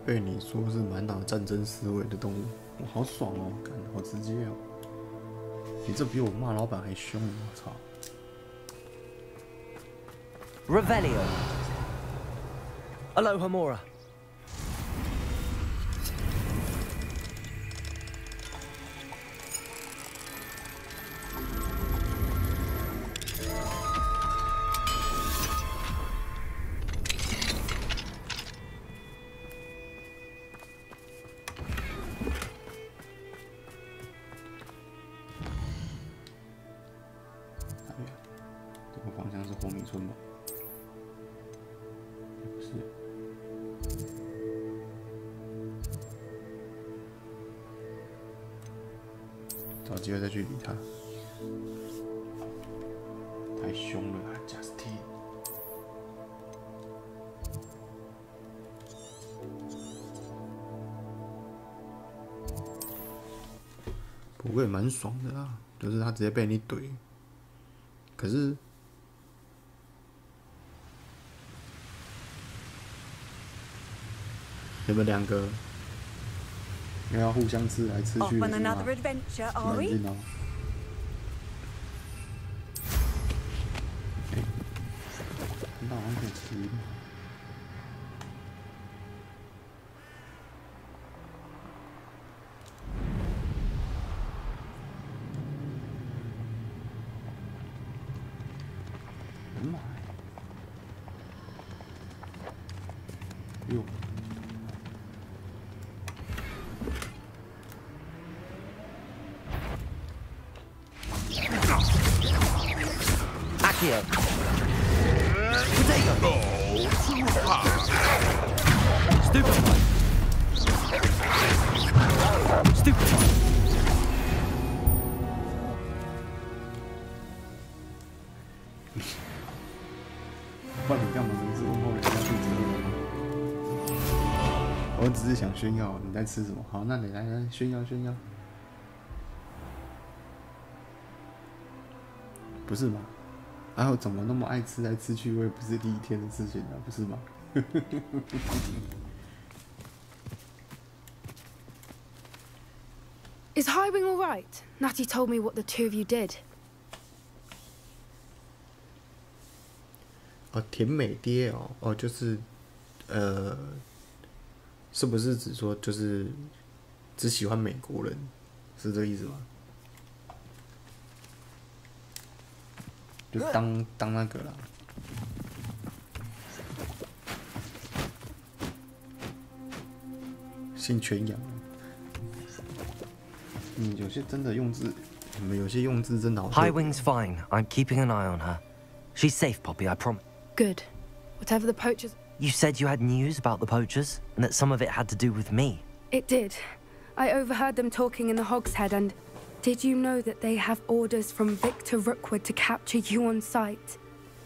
被你说是满脑战争思维的动物，我好爽哦，干好直接哦！你这比我骂老板还凶，我操 Revelio. Aloha Mora.找机会再去理他，太凶了啊 ，Justin。不过也蛮爽的啦，就是他直接被你怼，可是你们两个。要互相吃来吃去的是吗？冷静哦。哎，那好像可以吃。妈呀！哟。Accio. Potato. Stupefy. Stupefy. 不然你干嘛没事问候人家肚子饿吗？我只是想炫耀你在吃什么。好，那你来炫耀炫耀。不是吗？然后怎么那么爱吃来吃去，我也不是第一天的事情啊，不是吗？Is Highwing all right? Natty told me what the two of you did. 哦，甜美爹哦，哦，就是，是不是指说就是只喜欢美国人，是这个意思吗？就当那个啦。姓全羊。有些真的用字，你们有些用字真的好。Highwing's fine. I'm keeping an eye on her. She's safe, Poppy, I promise. Good. Whatever the poachers... You said you had news about the poachers, and that some of it had to do with me. It did. I overheard them talking in the Hogshead, and did you know that they have orders from Victor Rookwood to capture you on sight?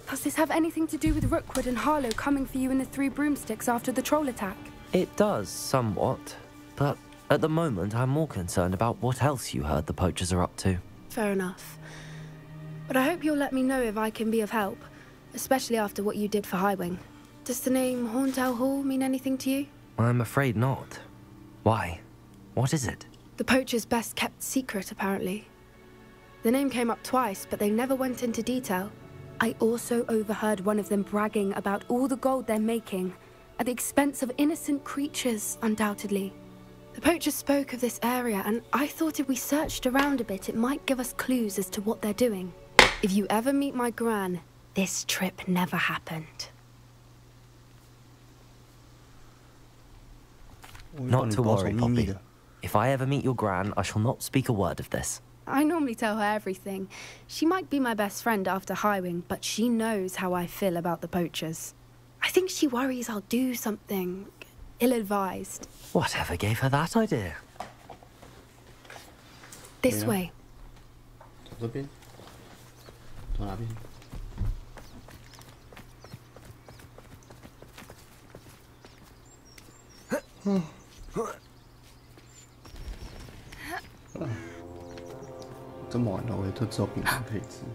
Does this have anything to do with Rookwood and Harlow coming for you in the Three Broomsticks after the troll attack? It does, somewhat. But at the moment, I'm more concerned about what else you heard the poachers are up to. Fair enough. But I hope you'll let me know if I can be of help, especially after what you did for Highwing. Does the name Horntail Hall mean anything to you? I'm afraid not. Why? What is it? The poachers' best-kept secret, apparently. The name came up twice, but they never went into detail. I also overheard one of them bragging about all the gold they're making, at the expense of innocent creatures, undoubtedly. The poachers spoke of this area, and I thought if we searched around a bit, it might give us clues as to what they're doing. If you ever meet my gran, this trip never happened. Not to worry, Poppy. If I ever meet your gran, I shall not speak a word of this. I normally tell her everything. She might be my best friend after Highwing, but she knows how I feel about the poachers. I think she worries I'll do something ill-advised. Whatever gave her that idea? This way.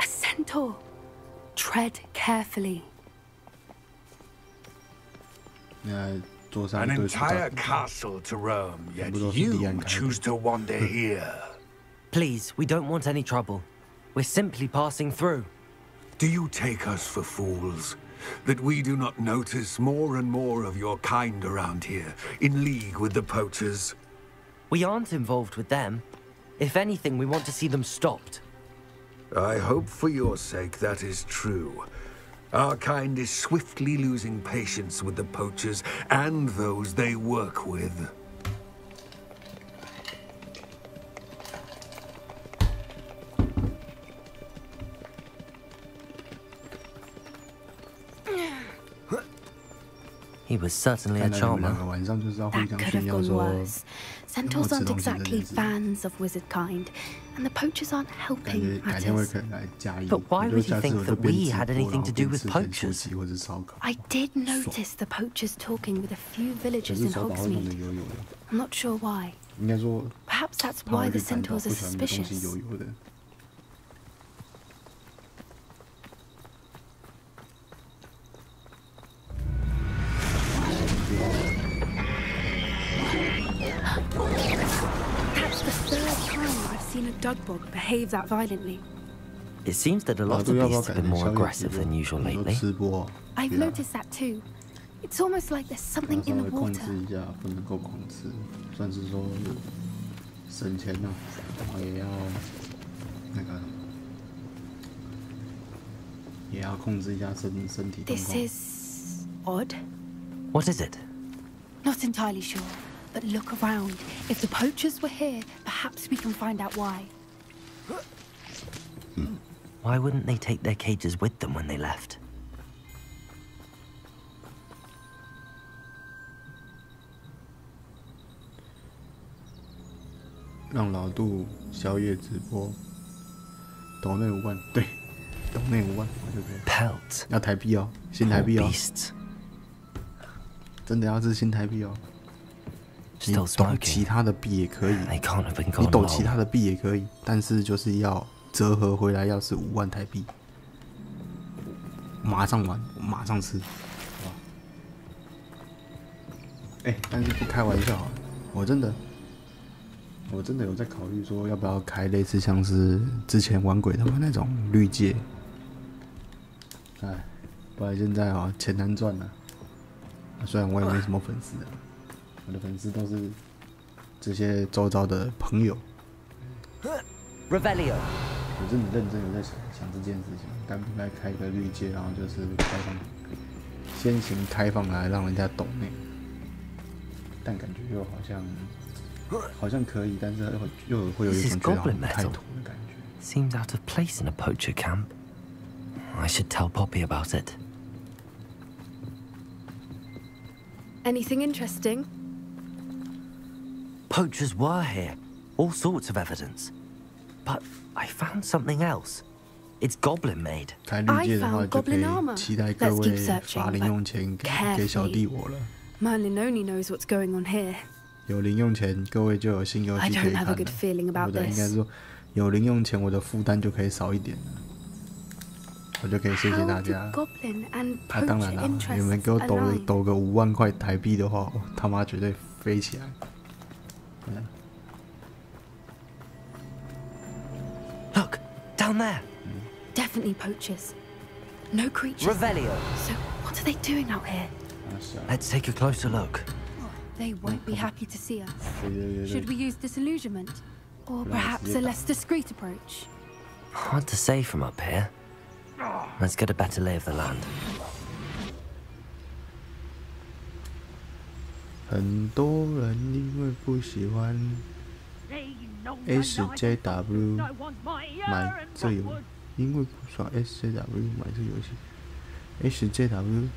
A centaur. Tread carefully. An entire castle to roam, yet you choose to wander here. Please, we don't want any trouble. We're simply passing through. Do you take us for fools? That we do not notice more and more of your kind around here, in league with the poachers? We aren't involved with them. If anything, we want to see them stopped. I hope for your sake that is true. Our kind is swiftly losing patience with the poachers and those they work with. He was certainly a charmer. That could have gone worse. Centaurs aren't exactly fans of wizard kind, and the poachers aren't helping matters. But why would you think that we had anything to do with poachers? I did notice the poachers talking with a few villagers in Hogsmeade. I'm not sure why. Perhaps that's why the centaurs are suspicious. That's the third time I've seen a Dugbog behave that violently. It seems that a lot of beasts have been more aggressive than usual lately. I've noticed that too. It's almost like there's something in the water. This is odd. What is it? Not entirely sure, but look around. If the poachers were here, perhaps we can find out why. Why wouldn't they take their cages with them when they left? Pelts. 要台币哦，新台币哦。真的要是新台币哦。你抖其他的币也可以，你抖其他的币也可以，但是就是要折合回来，要是5万台币。马上玩，马上吃。哎，但是不开玩笑，我真的有在考虑说，要不要开类似像是之前玩鬼他们那种绿界。哎，不然现在啊钱难赚啊。虽然我也没什么粉丝啊，我的粉丝都是这些周遭的朋友。Revelio， 我真的认真有在想这件事情，该不该开个绿界，然后就是开放，先行开放来让人家懂内，但感觉又好像可以，但是又会有一种觉得太土的感觉。Seems out of place in a poacher camp. I should tell Poppy about it. Anything interesting? poachers were here. All sorts of evidence. But I found something else. It's goblin made. 开绿界的话，就可以期待各位发零用钱给小弟我了。 Merlin only knows what's going on here. 有零用钱，各位就有新游戏可以看了。不对，应该说有零用钱，我的负担就可以少一点了。我就可以谢谢大家。当然啦，你们给我抖个5万块台币的话，我他妈绝对飞起来。Look, down there. Definitely poachers. No creatures. Revelio. So what are they doing out here? Let's take a closer look. They won't be happy to see us. Should we use disillusionment? Or perhaps a less discreet approach? Hard to say from up here. Let's get a better lay of the land. 很多人因为不喜欢 SJW 买这游，因为不爽 SJW 买这游戏。SJW，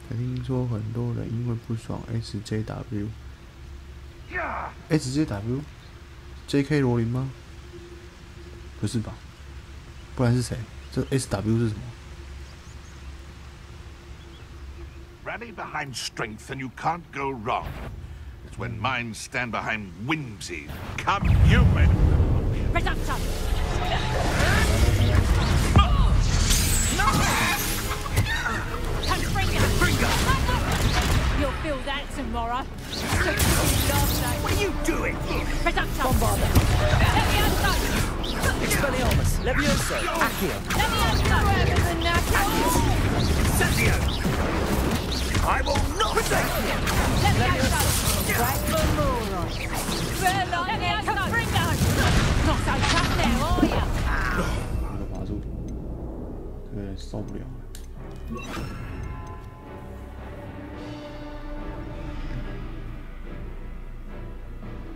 听说很多人因为不爽 SJW，SJW，J.K. 罗琳吗？不是吧？不然是谁？这 SW 是什么？ Rally behind strength and you can't go wrong. It's when minds stand behind whimsy. Come human! Reduction! You'll feel that tomorrow. What are you doing? Reduction! Bombarda! Levioso! Expelliarmus! Levioso! Accio! Levioso! Incendio! I will not protect you! Levioso! Levioso! Confringo! Not so tough now, are you? 这个拔住，这个受不了了。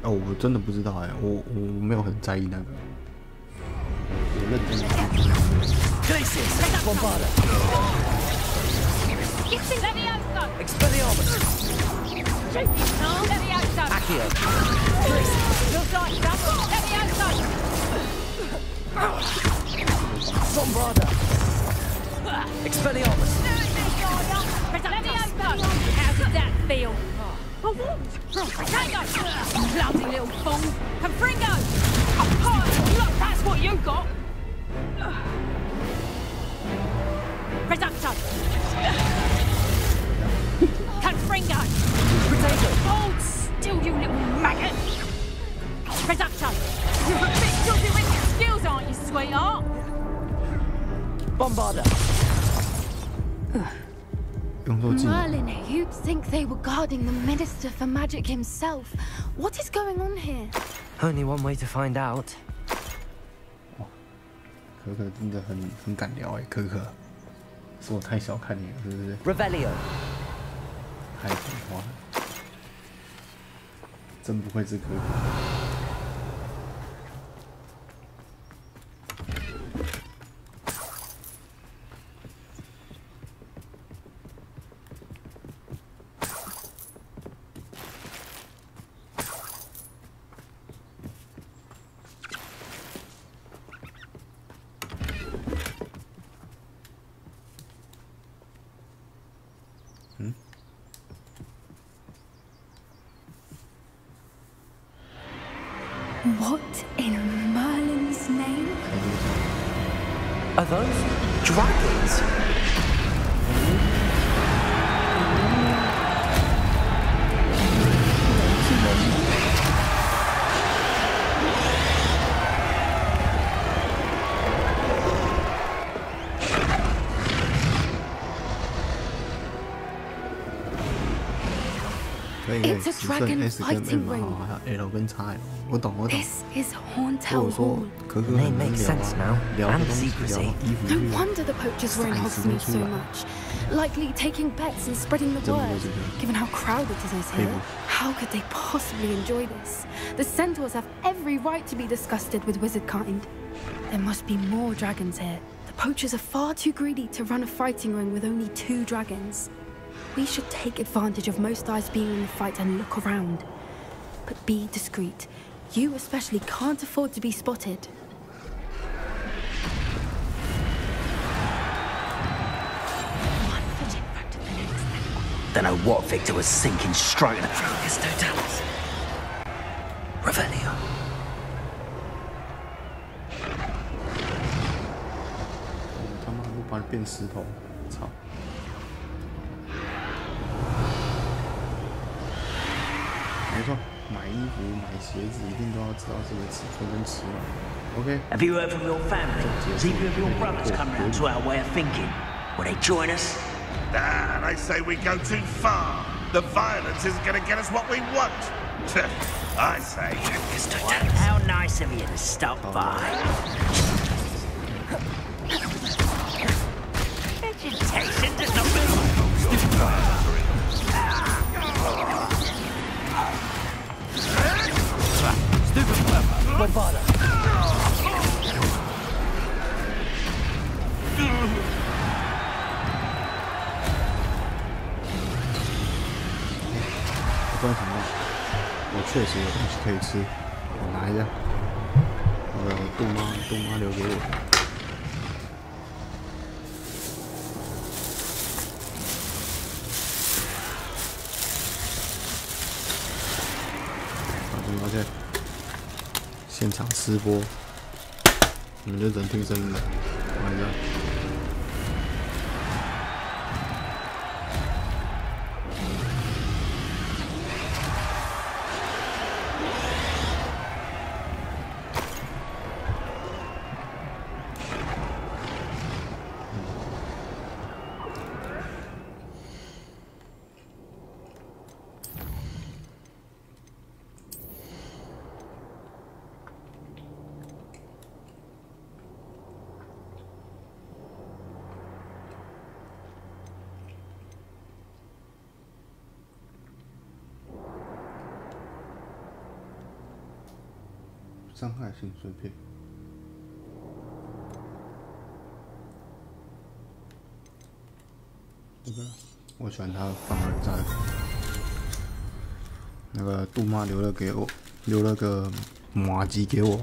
哦，我真的不知道哎，我没有很在意那个，我认真的。Glacius! Bombarda! Levioso! Expelliarmus! Levioso! Accio! Looks like trouble! Levioso! Bombarda! Expelliarmus! Levioso! How did that feel? Confringo! Bloody little fool! Confringo! Oh, look, that's what you got! Reduction! Confringo! Potato! Hold still, you little maggot! Reduction! You're a bit dodgy with your skills, aren't you, sweetheart? Bombarda! Merlin, you'd think they were guarding the Minister for Magic himself. What is going on here? Only one way to find out. 可可真的很敢聊哎，可可，是我太小看你了，是不是 ？Revelio， 太讲话了，真不愧是可可。What in Merlin's name? Are those dragons? It's a dragon fighting ring. L 跟 X L， 我懂。This is Horntail Hall. Name makes sense now. And secrecy. No wonder the poachers were in Hogsmeade so much. Likely taking bets and spreading the word, given how crowded it is here. How could they possibly enjoy this? The Centaurs have every right to be disgusted with wizard kind. There must be more dragons here. The poachers are far too greedy to run a fighting ring with only 2 dragons. We should take advantage of most eyes being in the fight and look around. But be discreet. You especially can't afford to be spotted. Don't know what Victor was thinking, stroking it through his totalis. Revelio. 他妈不把你变石头，操！没错，买衣服、买鞋子一定都要知道这个尺寸跟尺码。OK。 Have you heard from your family? Has either of your brothers come round to our way of thinking? Will they join us? And I say we go too far. The violence isn't going to get us what we want. I say... How nice of you to stop by. Vegetation does not Stupid clever. Bravado.突然想到，我确实有东西可以吃，我拿一下。杜妈留给我。抱歉，现场试播，你们就只能听声音了。拿一下。 伤害性碎片。这个我喜欢它放耳在。那个杜妈留了个麻糬给我。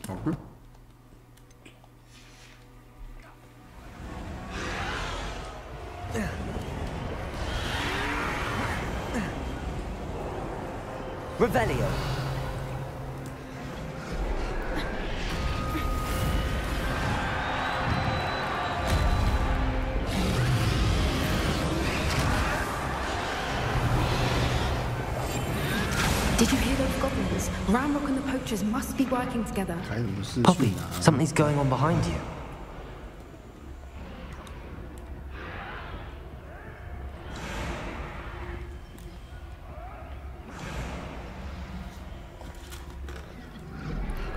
好吃。 Revelio. Did you hear those goblins? Ramrock and the poachers must be working together. Poppy, something's going on behind you.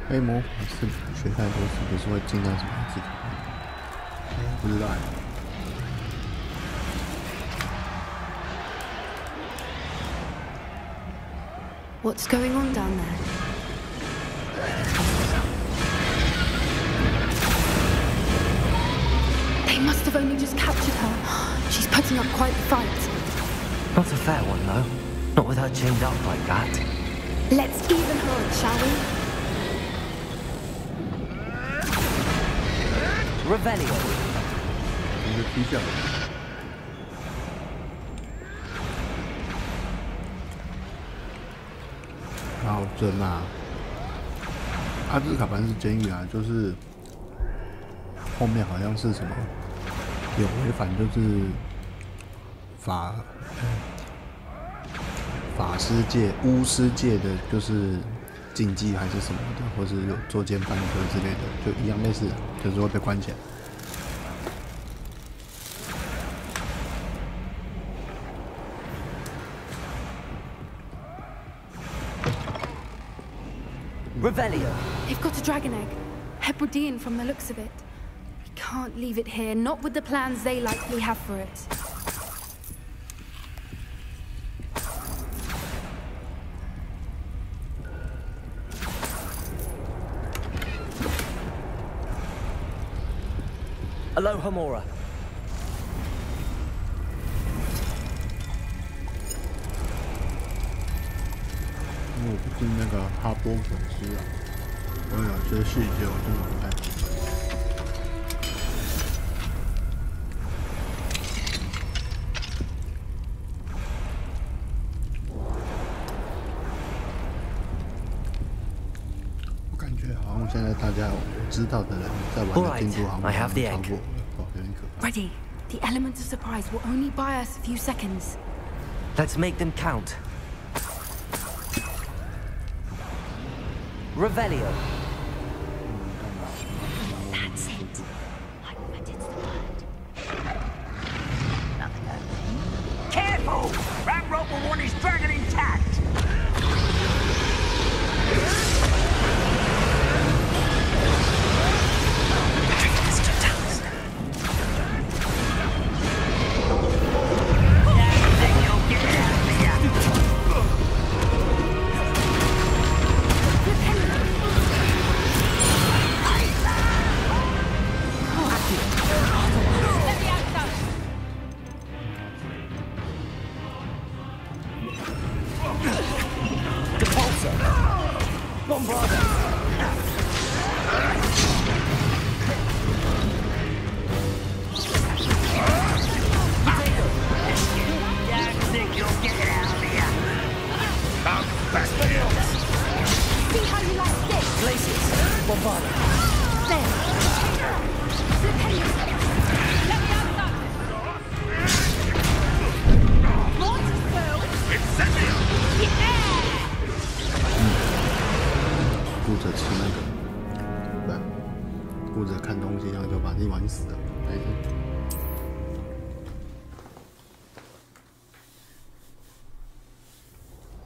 黑魔法是学太多是不是会进到什么地方？不知道。What's going on down there? They must have only just captured her. She's putting up quite the fight. Not a fair one, though. Not with her chained up like that. Let's even her, shall we? Revelio. 一个踢掉。好真啊！阿兹卡班是监狱啊，就是后面好像是什么有违反就是法师界、巫师界的就是禁忌还是什么的，或是有作奸犯科之类的，就一样类似，就是会被关起来。 Revelio. They've got a dragon egg. Hebridean from the looks of it. We can't leave it here, not with the plans they likely have for it. Aloha Mora. 因为我不是那个哈波粉丝啊，我有些细节我真的不太懂。我感觉好像现在大家知道的人在玩的进度好像超过了，哦，有点可怕。 Ready. The element of surprise will only buy us a few seconds. Let's make them count. Revelio. That's it. I bet it's the bird. Nothing opening. Careful! Ramrock will want his dragon intact.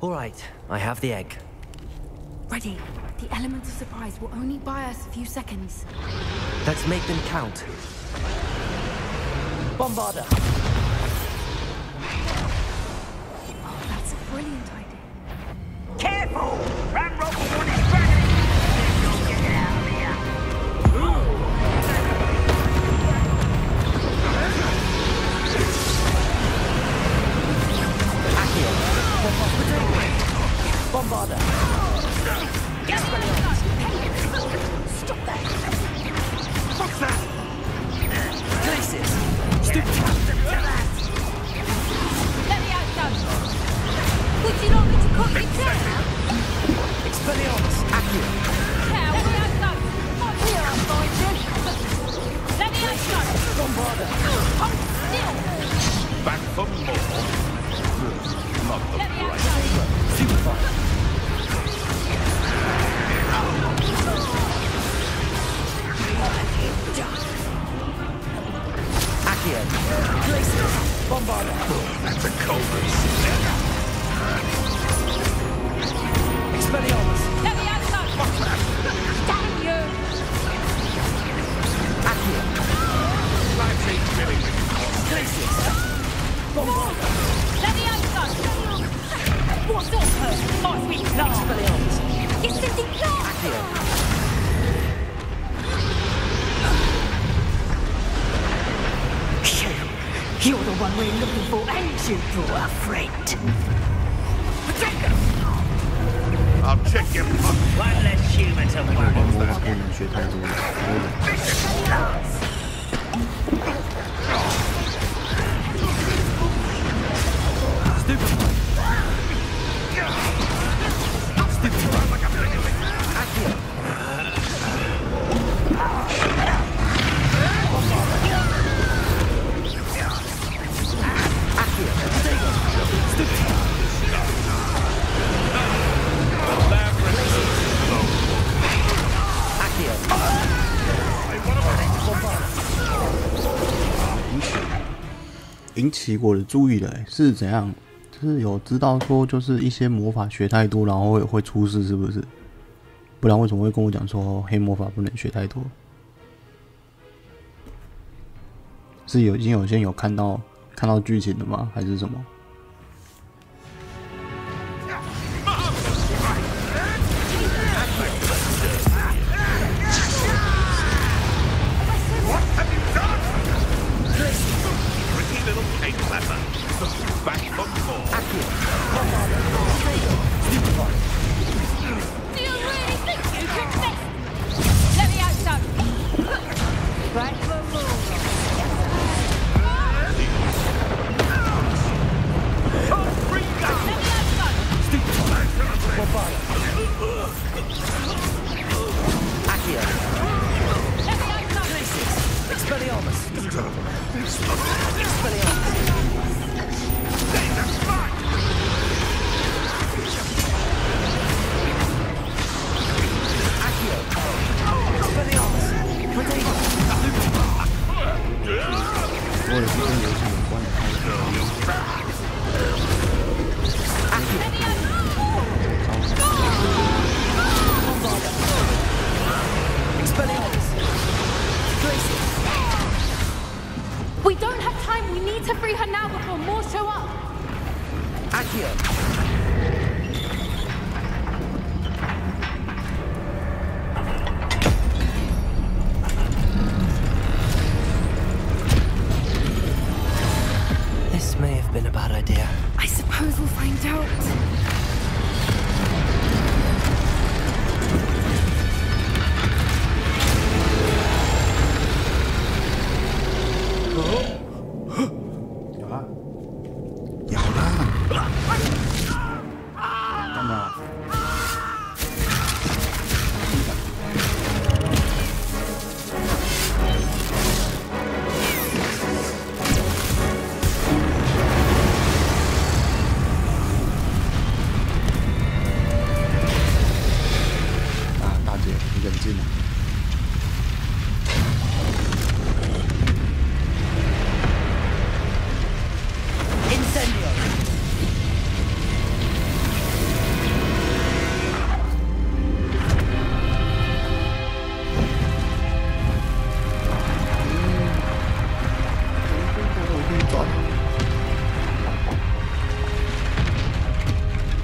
All right, I have the egg. Ready. The element of surprise will only buy us a few seconds. Let's make them count. Bombarda. Oh, that's a brilliant idea. Careful! Ramrock will want his dragon. You'll get it out of here. Bombarda. Stop that! What's that? Glacis. Stupid. Let me out, Doug. Would you like me to cut you down? Expelliarmus. Accio. Yeah, let me out, Doug. Not here, I'm going to. Let me out, Doug. Bombarda. Hold still. Back for more. Not the Let me out, right. Doug. Superfire. Accio. Glacis. Bombarda. Oh, that's a culvert. Expelliarmus. Let me out, Doug. What's that? Damn you. Accio. Lives ain't filling with Glacis. Bombarda. Let me out, Doug. What's up, her? My sweet plant. Expelliarmus. You're sending plant. Accio. You're the one we're looking for, ain't you, poor friend? Potato! I'll check your pocket. One less human to worry about. 魔法不能学太多了。 引起我的注意了，是怎样？就是有知道说，就是一些魔法学太多，然后会出事，是不是？不然为什么会跟我讲说黑魔法不能学太多？是已经有些有看到剧情的吗？还是什么？ What have you done? need to free her now before more show up. Accio. This may have been a bad idea. I suppose we'll find out.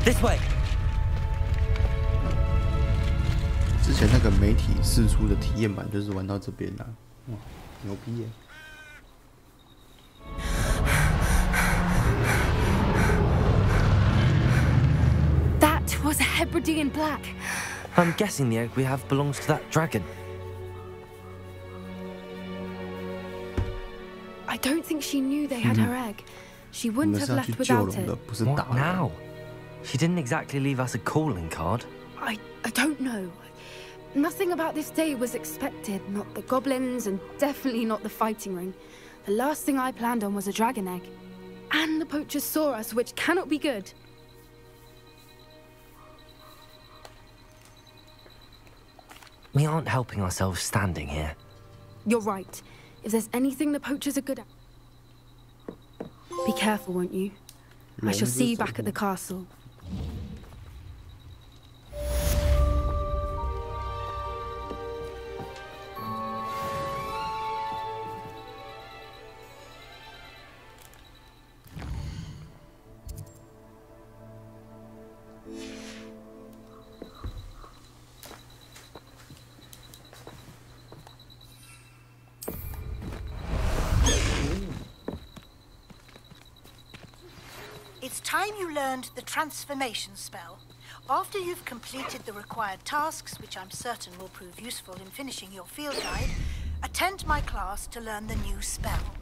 This way. 之前那个媒体释出的体验版就是玩到这边啦，哇，牛逼耶！ That was a Hebridean black. I'm guessing the egg we have belongs to that dragon. I don't think she knew they had her egg. She wouldn't have left without it. What now? She didn't exactly leave us a calling card. I don't know. Nothing about this day was expected. Not the goblins, and definitely not the fighting ring. The last thing I planned on was a dragon egg. And the poachers saw us, which cannot be good. We aren't helping ourselves standing here. You're right. If there's anything the poachers are good at... Be careful, won't you? I shall see you back at the castle. It's time you learned the transformation spell. After you've completed the required tasks, which I'm certain will prove useful in finishing your field guide, attend my class to learn the new spell.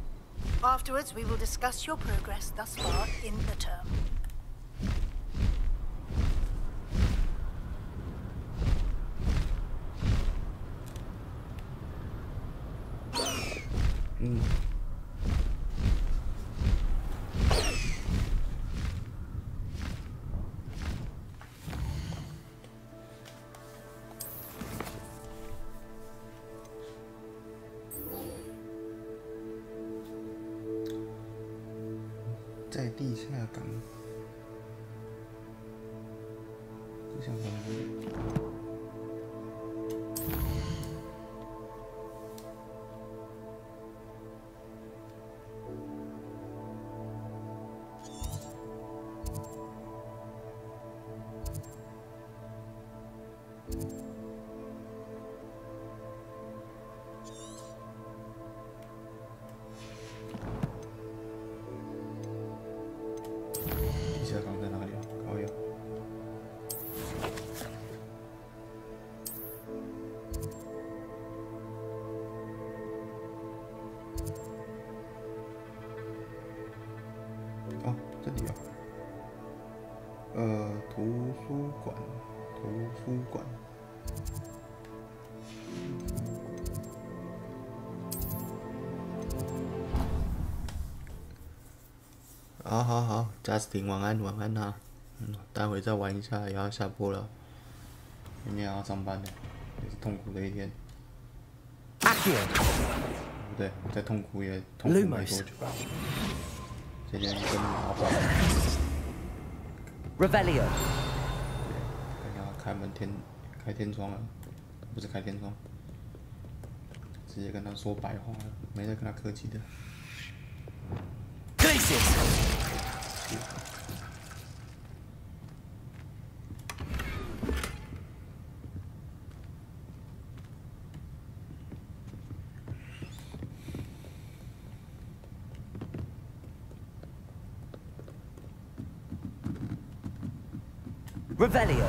Afterwards, we will discuss your progress thus far in the term.在地下港，不想放弃。地下港在哪里啊？高阳。哦，这里啊。图书馆，图书馆。好，Justin 晚安啊。待会再玩一下，也要下播了。明天还要上班呢，也是痛苦的一天。不对，再痛苦也痛苦没多久。今天跟老板 Revelio 跟他开天窗了，不是开天窗，直接跟他说白话了，没再跟他客气的。Revelio.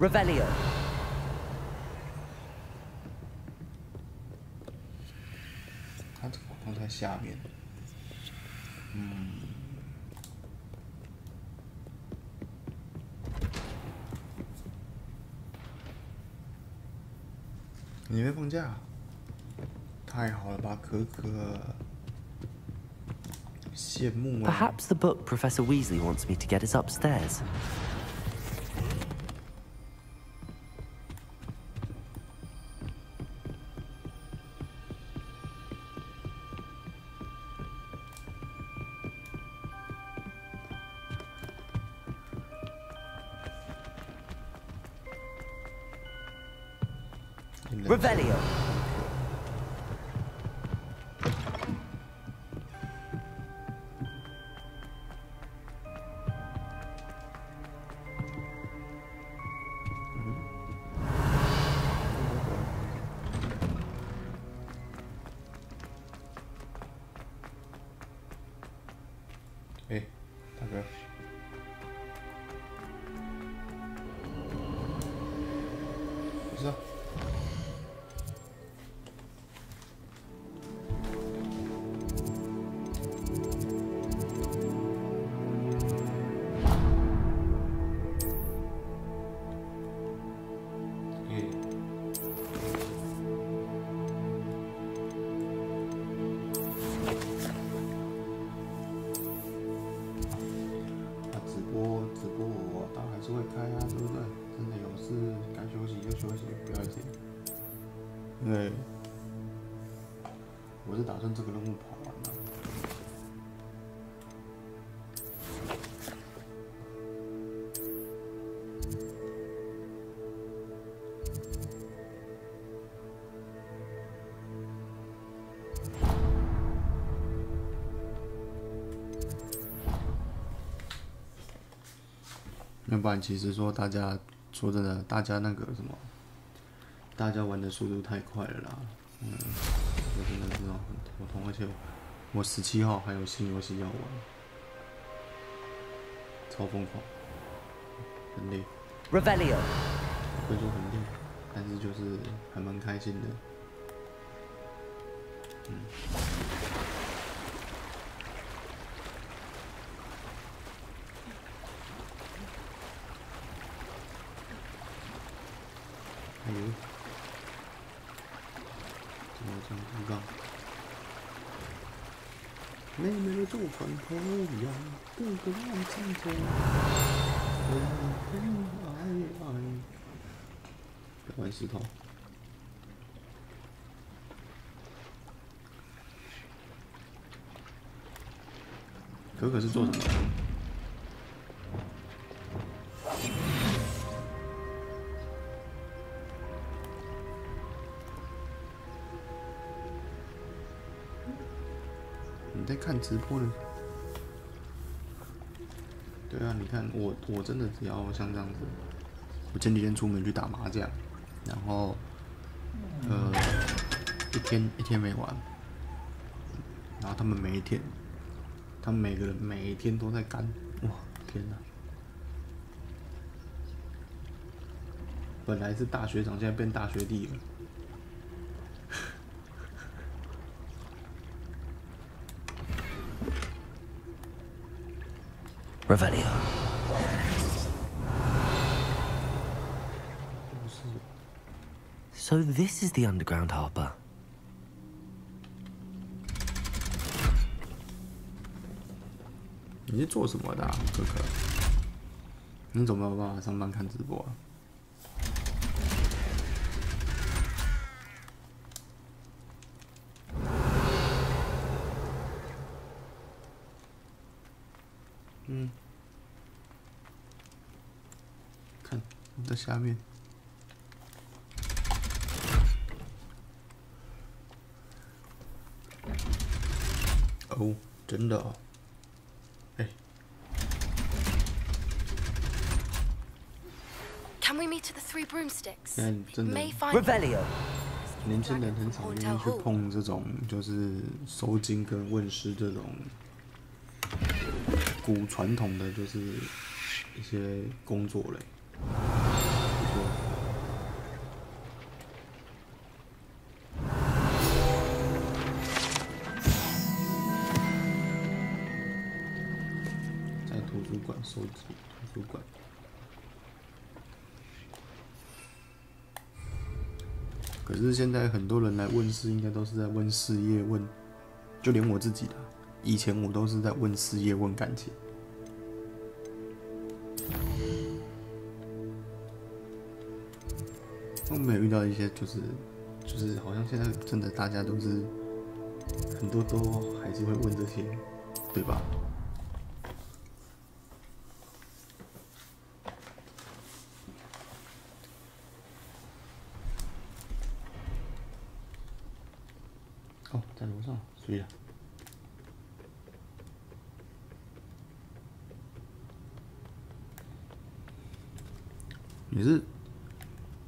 Revelio. 它这个好像在下面。你被放假？太好了吧，可可！羡慕啊。 Perhaps the book Professor Weasley wants me to get is upstairs. Revelio. Hey, 大哥。不知道。 因为我是打算这个任务跑完了。要不然，其实说大家说真的，大家那个什么。 大家玩的速度太快了啦，我真的是很头痛，而且我17号还有新游戏要玩，超疯狂，很累。Revelio。不会说很累，但是就是还蛮开心的。还有。 这样刚刚，妹妹的做饭好呀，哥哥往前走，别玩石头。可可是做什么的？ 你在看直播呢？对啊，你看我真的只要像这样子，我前几天出门去打麻将，然后一天没玩，然后他们每个人每一天都在干，哇天哪！本来是大学长，现在变大学弟了。 Revelio. So this is the underground harbor. 你是做什么的啊，可可？你怎么没有办法上班看直播啊？在下面。哦，真的哦。哎。Can we meet at the Three Broomsticks? 现在真的 Revelio。年轻人很少愿意去碰这种，就是收金跟问世这种古传统的，就是一些工作类。在图书馆收集，图书馆。可是现在很多人来问世，应该都是在问事业、问，就连我自己的，以前我都是在问事业、问感情。我没有遇到一些就是好像现在真的大家都是很多都还是会问这些，对吧？哦，在楼上，所以啊，你是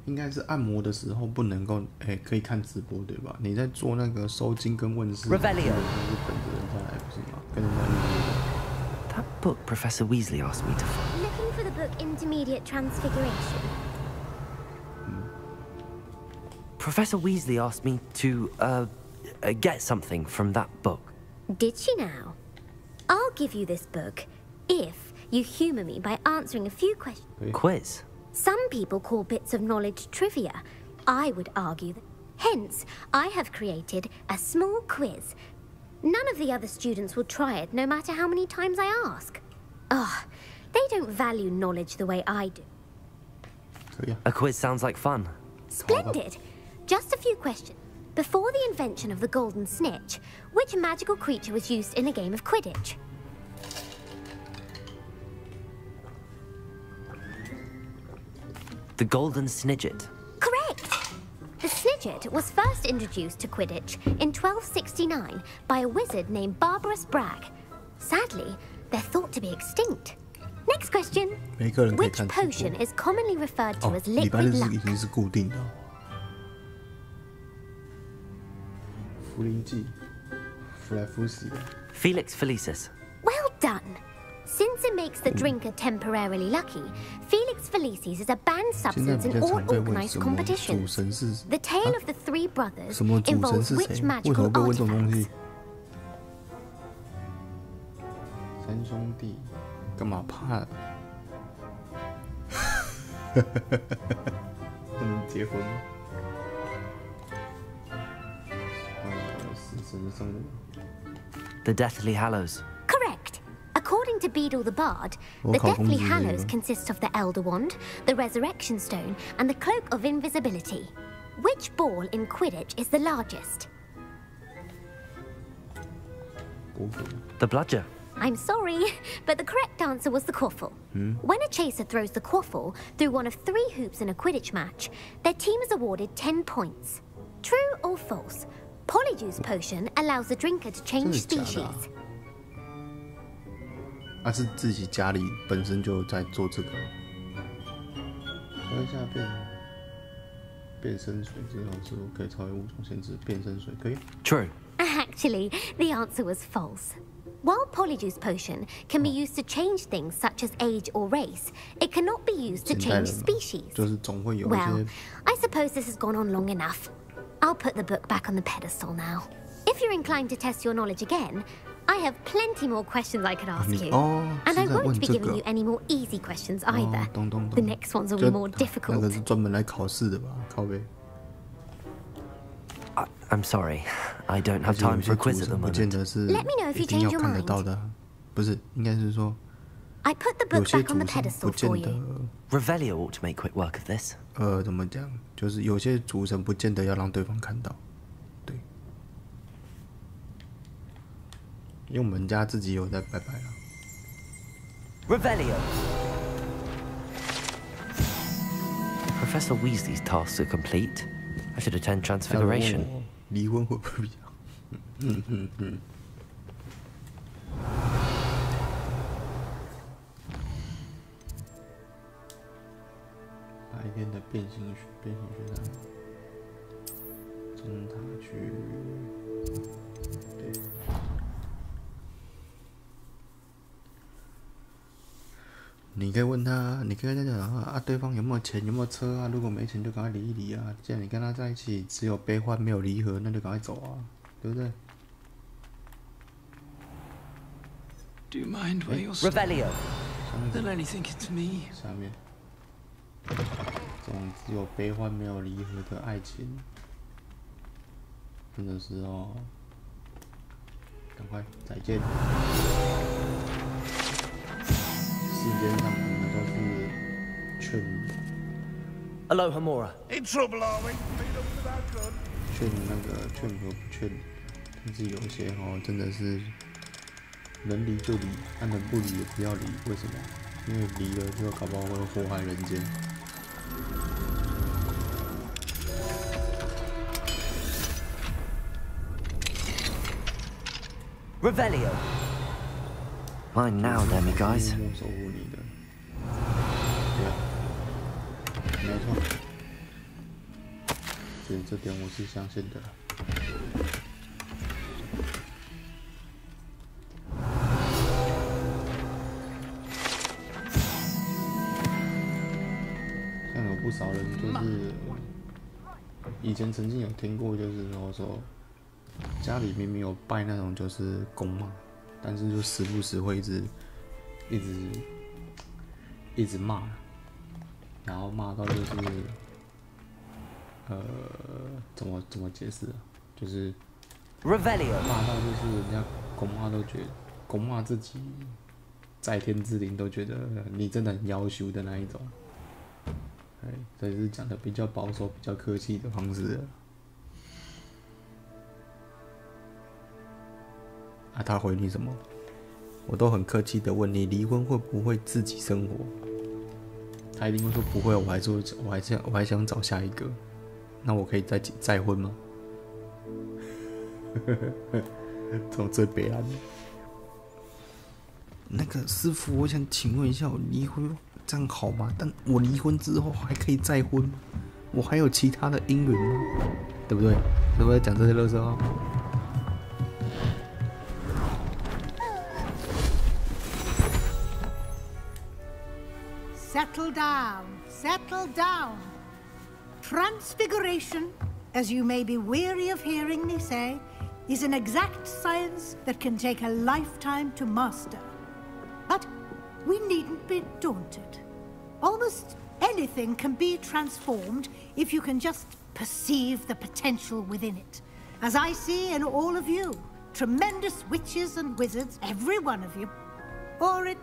应该是按摩的时候不能够，可以看直播对吧？你在做那个收金跟问世，是本着人家来不是吗？跟人家预约。That book Professor Weasley asked me to find. Looking for the book Intermediate Transfiguration. Professor Weasley asked me to, get something from that book. Did she now? I'll give you this book if you humor me by answering a few questions. Quiz? Some people call bits of knowledge trivia. I would argue that. Hence, I have created a small quiz. None of the other students will try it, no matter how many times I ask. Ugh, they don't value knowledge the way I do. A quiz sounds like fun. Splendid! Just a few questions. Before the invention of the Golden Snitch, which magical creature was used in a game of Quidditch? The Golden Snidget. Correct! The Snidget was first introduced to Quidditch in 1269 by a wizard named Barbarous Bragg. Sadly, they're thought to be extinct. Next question. Which potion is commonly referred to as liquid luck? 已经是固定的。茯苓剂，弗莱夫西的。Felix Felicis. Well done. Since it makes the drinker temporarily lucky, Felix Felicis is a banned substance in all organized competitions. The tale of the three brothers involves which magical artifacts? 三兄弟，干嘛怕？不能结婚吗？死神生物。The Deathly Hallows. Correct. According to Beedle the Bard, the Deathly Hallows consists of the Elder Wand, the Resurrection Stone, and the Cloak of Invisibility. Which ball in Quidditch is the largest? The Bludger. I'm sorry, but the correct answer was the Quaffle. When a chaser throws the Quaffle through one of 3 hoops in a Quidditch match, their team is awarded 10 points. True or false? Polyjuice Potion allows the drinker to change species. 是自己家里本身就在做这个。喝一下变身水之后，是否可以超越物种限制？变身水可以。True. Actually, the answer was false. While Polyjuice Potion can be used to change things such as age or race, it cannot be used to change species. 就是总会有一些。 Well, I suppose this has gone on long enough. I'll put the book back on the pedestal now. If you're inclined to test your knowledge again, I have plenty more questions I could ask you. And I won't be giving you any more easy questions either. The next ones will be more difficult. 那个是专门来考试的吧？靠背。 I'm sorry, I don't have time for a quiz at the moment. Let me know if you change your mind. 不是，应该是说。 I put the book back on the pedestal for you. Revelio ought to make quick work of this. 怎么讲？就是有些主神不见得要让对方看到，对。因为我们家自己有在拜拜啊。Revelio. Professor Weasley's tasks are complete, I should attend Transfiguration. 离婚会不会比较？白天的变形学堂，中塔区，对。你可以问他，你可以跟他讲啊，对方有没有钱，有没有车啊？如果没钱就赶快离一离啊！既然你跟他在一起，只有悲欢没有离合，那就赶快走啊，对不对 Do you mind where you're staying? Revelio. They'll only think it's me. 下面，这种只有悲欢没有离合的爱情，真的是哦，赶快再见。世间上可能都是劝你 Aloha Mora. In trouble, are we? Meet up without gun. 劝那个劝和不劝，但是有一些哦，真的是能离就离，能不离也不要离。为什么？因为离了就搞不好会祸害人间。Revelio. Mine now, then, you guys. 守护你的，对啊，没错，这点我是相信的。像有不少人就是以前曾经有听过，就是说家里明明有拜那种就是公嘛。但是就时不时会一直骂，然后骂到就是怎么解释啊？就是 Revelio 骂到就是人家公骂都觉得公骂自己在天之灵都觉得你真的很夭寿的那一种，所以是讲的比较保守、比较客气的方式。啊，他回你什么？我都很客气的问你，离婚会不会自己生活？他一定会说不会，我还想找下一个，那我可以再婚吗？这种最悲哀的。那个师傅，我想请问一下，我离婚这样好吗？但我离婚之后还可以再婚吗？我还有其他的姻缘吗？对不对？是不是讲这些垃圾话？Settle down, settle down. Transfiguration, as you may be weary of hearing me say, is an exact science that can take a lifetime to master. But we needn't be daunted. Almost anything can be transformed if you can just perceive the potential within it. As I see in all of you, tremendous witches and wizards, every one of you. Or it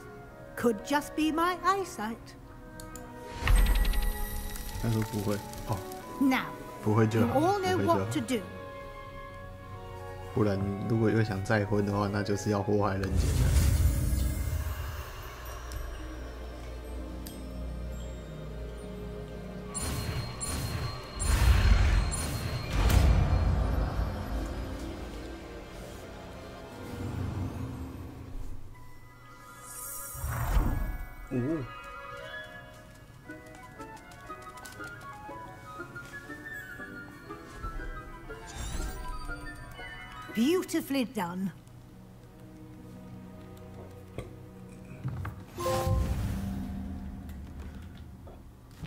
could just be my eyesight. 他说不会哦。Now, 不会就 you 好， all 不 know 会就 what 好 to。do. 不然，如果又想再婚的话，那就是要祸害人间了。哦。 Beautifully done.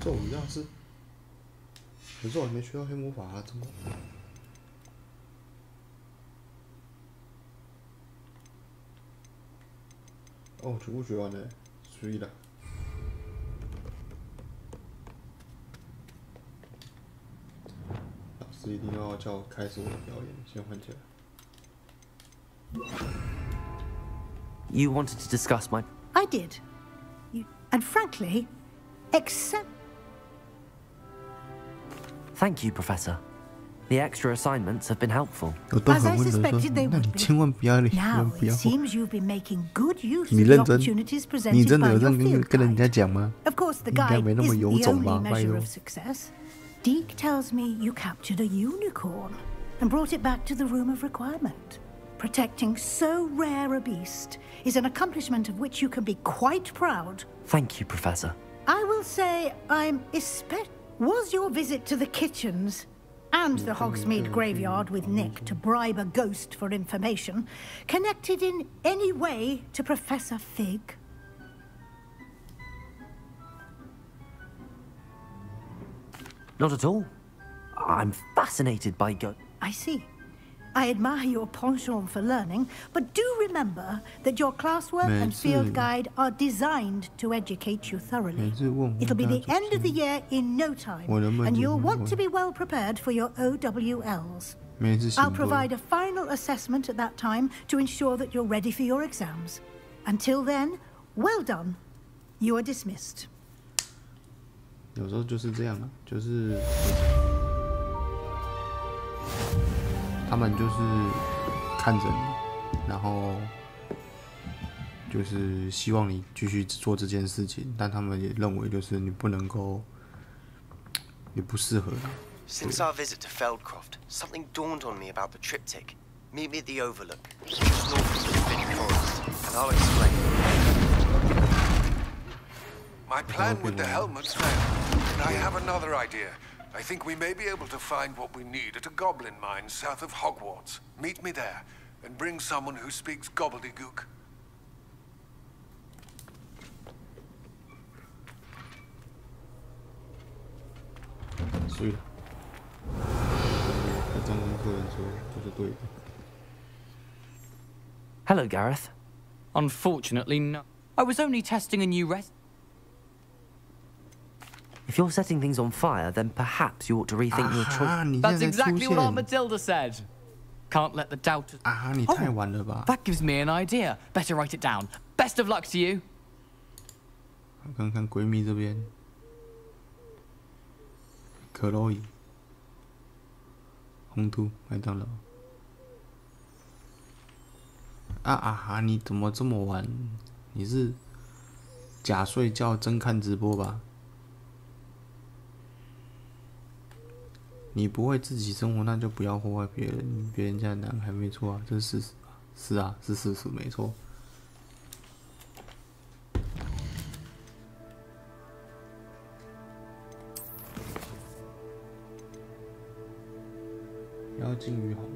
咒语大师，可是我还没学到黑魔法啊，怎么？哦，全部学完了，随意了。老师一定要叫我开始我的表演，先换起来。 You wanted to discuss my... I did. And frankly, except... Thank you, Professor. The extra assignments have been helpful. 我都很温柔说，那你千万不要，不 Now 要 it。seems you've been making good use 你 of the 认真？ opportunities 你 presented 真的 by 有 your 这样 field 跟人 guide. 家讲吗？ Of course, the 应该 guide 没那么 isn't 有 the 种吧， only 拜 measure 托 of。success. Deke tells me you captured a unicorn and brought it back to the Room of Requirement. Protecting so rare a beast is an accomplishment of which you can be quite proud. Thank you, Professor. I will say Was your visit to the kitchens and the Hogsmeade graveyard with Nick to bribe a ghost for information connected in any way to Professor Fig? Not at all. I'm fascinated by I see. I admire your penchant for learning, but do remember that your classwork and field guide are designed to educate you thoroughly. It'll be the end of the year in no time, and you'll want to be well prepared for your OWLs. I'll provide a final assessment at that time to ensure that you're ready for your exams. Until then, well done. You are dismissed. 有时候就是这样啊，就是他们就是看着你，然后就是希望你继续做这件事情，但他们也认为就是你不能够，你不适合啦。Since our visit to Feldcroft, something dawned on me about the triptych. Meet me at the Overlook, just north of the Forbidden Forest, and I'll explain. My plan with the helmets failed, and I have another idea. I think we may be able to find what we need at a goblin mine south of Hogwarts. Meet me there, and bring someone who speaks gobbledygook. 所以，跟张工客人说这是对的。Hello, Gareth. Unfortunately, no. I was only testing a new If you're setting things on fire, then perhaps you ought to rethink your choice. That's exactly what Aunt Matilda said. Can't let the doubters. 你太晚了吧 That gives me an idea. Better write it down. Best of luck to you. 我看看闺蜜这边，克洛伊，红兔，麦当劳。你怎么这么晚？你是假睡觉真看直播吧？你不会自己生活，那就不要祸害别人。别人家的男孩没错啊，这是事实啊。是啊，是事实，没错。妖精鱼好了。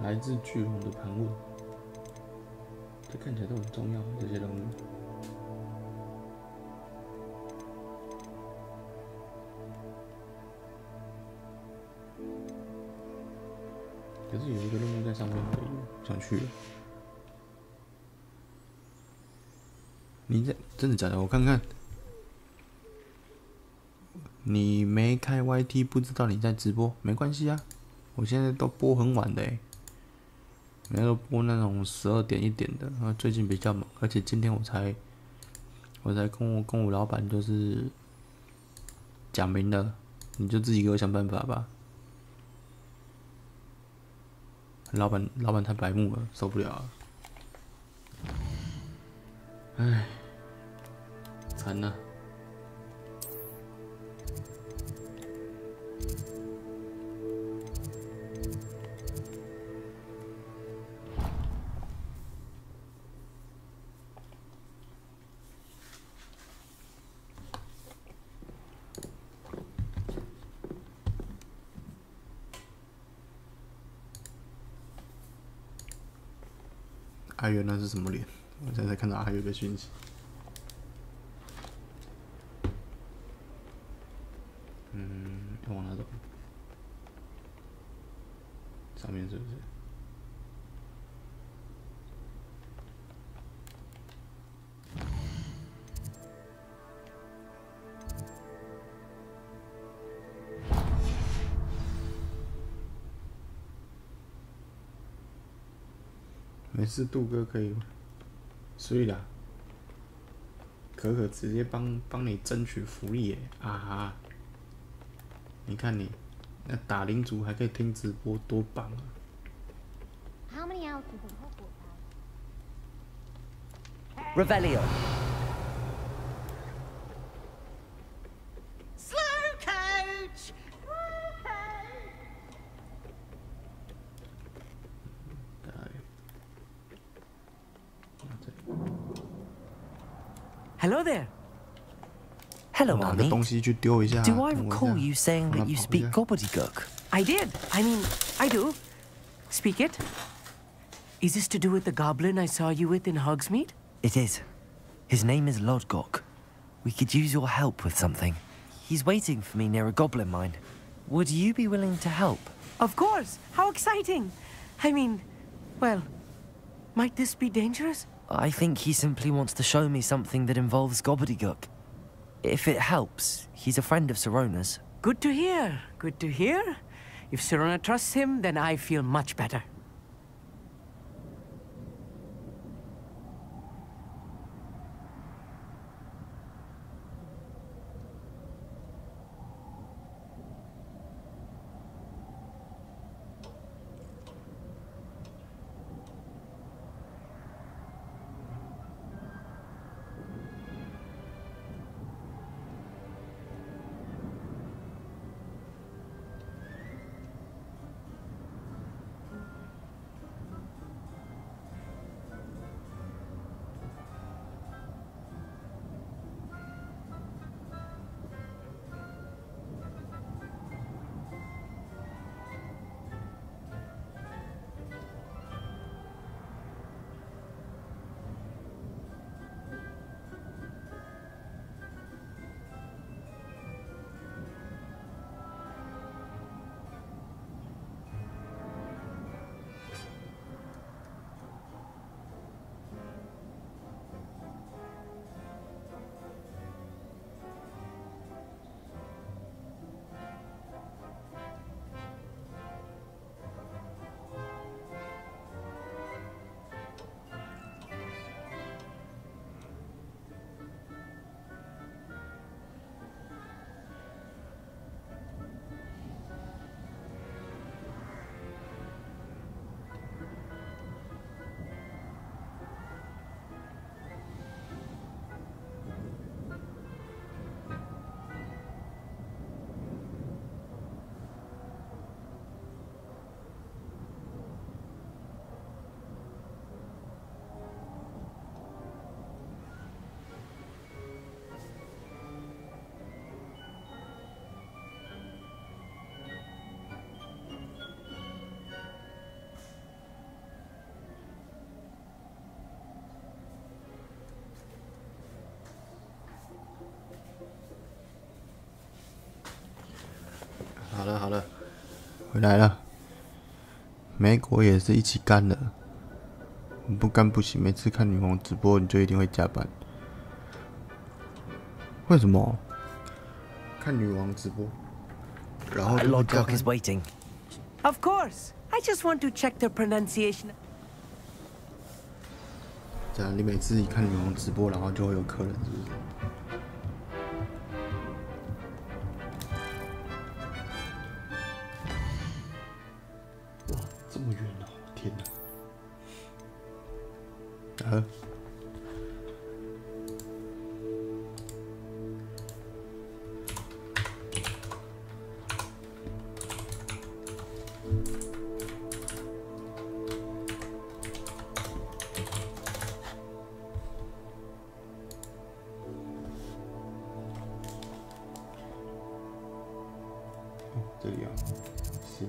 来自巨龙的盘问，这看起来都很重要，这些人物。可是有一个任务在上面而已，想去了。你在真的假的？我看看。你没开 YT， 不知道你在直播，没关系啊。我现在都播很晚的每天都播那种12点1点的，然后最近比较忙，而且今天我才跟我老板就是讲明了，你就自己给我想办法吧。老板太白目了，受不了了。唉，惨了。阿月那是什么脸？我现在看到阿月的讯息。要往哪走？上面是不是？没事，杜哥可以，所以啦，可可直接帮你争取福利耶啊！你看你那打领主还可以听直播，多棒啊！ How many hours do you think Hogwarts has? Revelio. Slow coach! Hello there. Hello, 拿个 Mummy. 东西去丢一下。 Do I 等我一下 recall you saying 让他 that you 跑一 speak 下 gobbledygook? I did. I mean, I do. Speak it. Is this to do with the goblin I saw you with in Hogsmeade? It is. His name is Lodgok. We could use your help with something. He's waiting for me near a goblin mine. Would you be willing to help? Of course. How exciting. I mean, well, might this be dangerous? I think he simply wants to show me something that involves gobbledygook. If it helps, he's a friend of Sirona's. Good to hear. Good to hear. If Sirona trusts him, then I feel much better.好了，回来了。美国也是一起干的，不干不行。每次看女王直播，你就一定会加班。为什么？看女王直播，然后就会加 Lodgok 班 is waiting. Of course. I just want to check their pronunciation. 这样，你每次一看女王直播，然后就会有客人，是不是？哇，这么远哦！天哪！这里啊，行。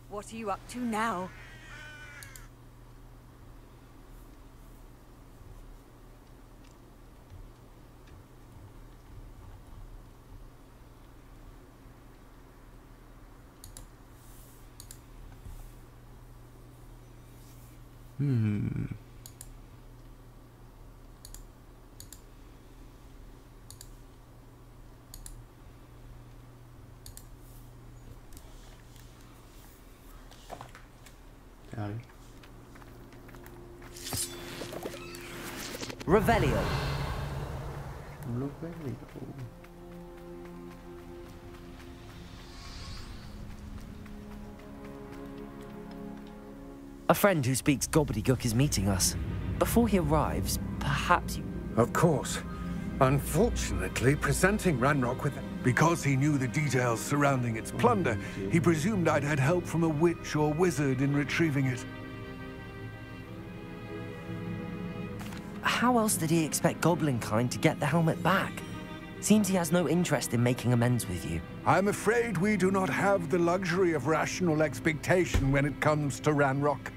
What are you up to now? Revelio. A friend who speaks gobbledygook is meeting us. Before he arrives, perhaps you... Of course. Unfortunately, presenting Ranrock with... Because he knew the details surrounding its plunder, he presumed I'd had help from a witch or wizard in retrieving it. How else did he expect Goblinkind to get the helmet back? Seems he has no interest in making amends with you. I'm afraid we do not have the luxury of rational expectation when it comes to Ranrock.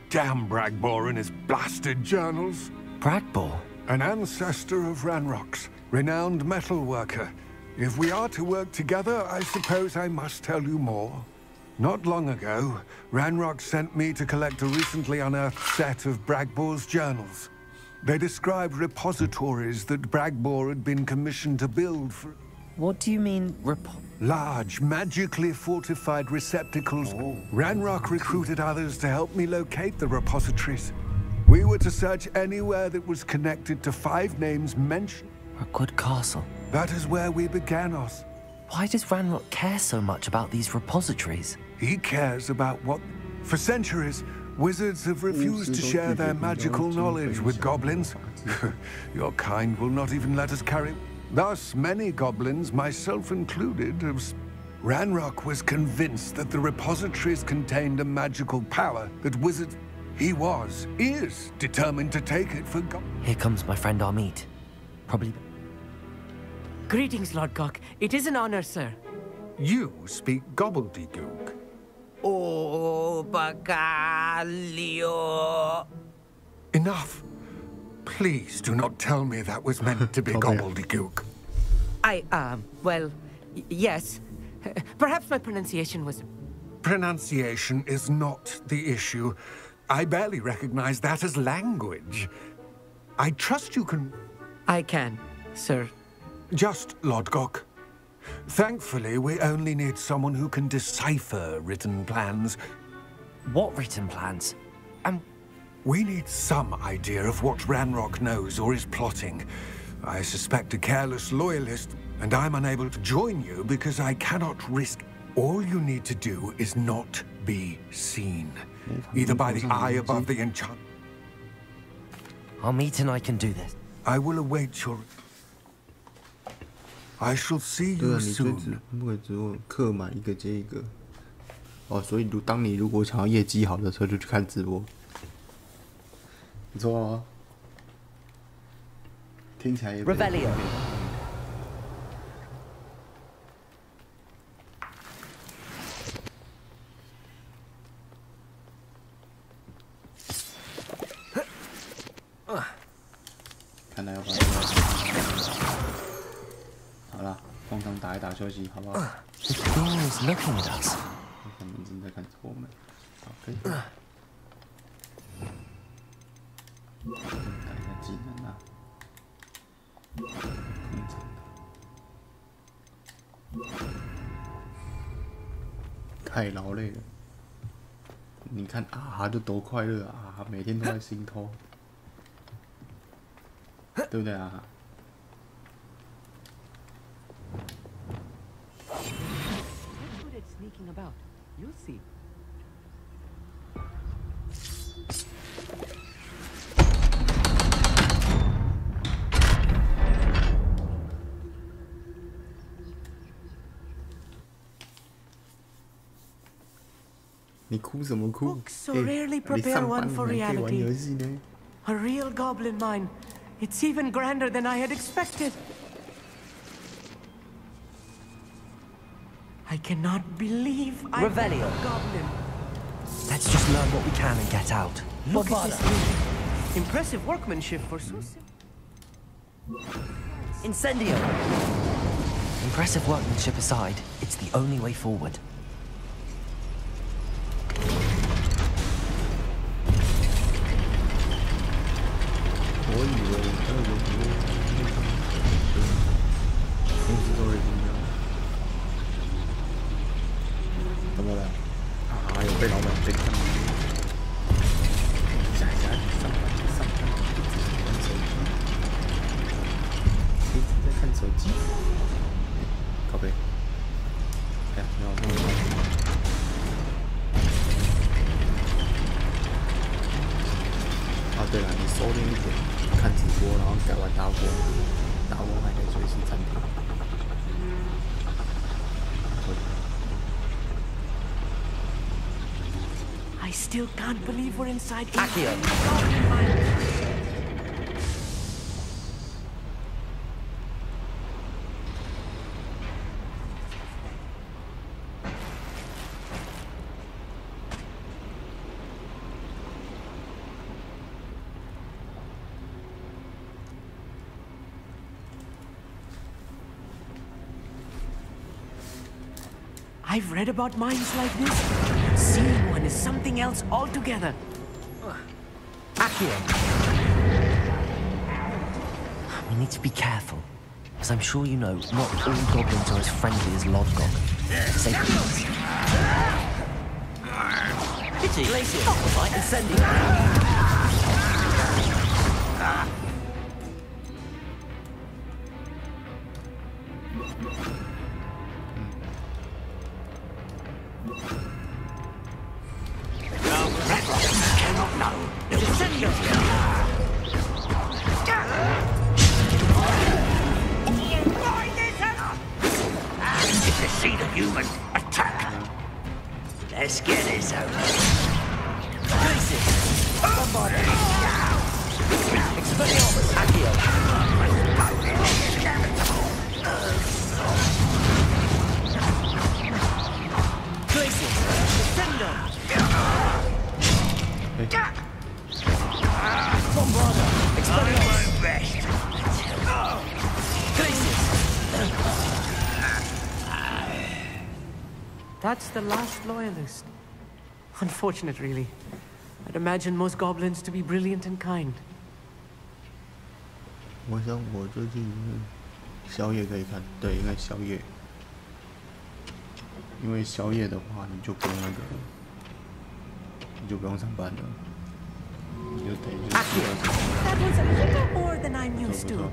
Damn Bragbor and his blasted journals. Bragbor? An ancestor of Ranrock's, renowned metal worker. If we are to work together, I suppose I must tell you more. Not long ago, Ranrock sent me to collect a recently unearthed set of Bragbor's journals. They described repositories that Bragbor had been commissioned to build for... What do you mean, Large, magically fortified receptacles. Ranrock recruited others to help me locate the repositories. We were to search anywhere that was connected to 5 names mentioned. Rookwood Castle. That is where we began, Oz. Why does Ranrock care so much about these repositories? He cares about what... For centuries, wizards have refused to share their magical knowledge with goblins. Your kind will not even let us carry... Thus, many goblins, myself included, have... Ranrock was convinced that the repositories contained a magical power that wizards... He is determined to take it for God. Here comes my friend Amit. Probably... Greetings, Lord Gok. It is an honor, sir. You speak gobbledygook. Oh, Bacalio. Enough. Please do not tell me that was meant to be gobbledygook. Well, yes. Perhaps my pronunciation was... Pronunciation is not the issue. I barely recognize that as language. I trust you can... I can, sir. Just, Lord Gok. Thankfully, we only need someone who can decipher written plans. What written plans? We need some idea of what Ranrock knows or is plotting. I suspect a careless loyalist, and I'm unable to join you because I cannot risk... All you need to do is not be seen. Either by the eye above the enchant... Amit and I can do this. I will await your... I shall see 对 you 啊，你最 soon. 不可以只有课买一个接一个。哦，所以当你如果想要业绩好的时候，就去看直播。不错哦，听起来也。Revelio。看来要把。好了，通常打一打休息，好不好？ The door is looking at us. 他们正在看着我们。好，可以。改一下技能啊。太劳累了。你看啊，就多快乐啊！每天都在心偷，对不对啊？ Sneaking about. You'll see. Books so rarely prepare one for reality. A real goblin mine. It's even grander than I had expected. I cannot believe I'm a Revelio. goblin. Let's just learn what we can and get out. Look at this room. Impressive workmanship for so simple. Incendio. Impressive workmanship aside, it's the only way forward. 改完打火还可以随时暂停。I still can't believe we're inside. Accio. I've read about mines like this. Seeing one is something else altogether. Accio. We need to be careful, as I'm sure you know, not all goblins are as friendly as Lodgok. Say please. Pity. Glacier. Fight incendiary. Let's get this over. Expelliarmus. Accio. Glacier. Defender. Bombarda. Expelliarmus. Best. That's the last loyalist. Unfortunate, really. I'd imagine most goblins to be brilliant and kind. 我想我最近宵夜可以看，对，应该宵夜。因为宵夜的话，你就不用上班了，你就等于 That was a little more than I'm used to.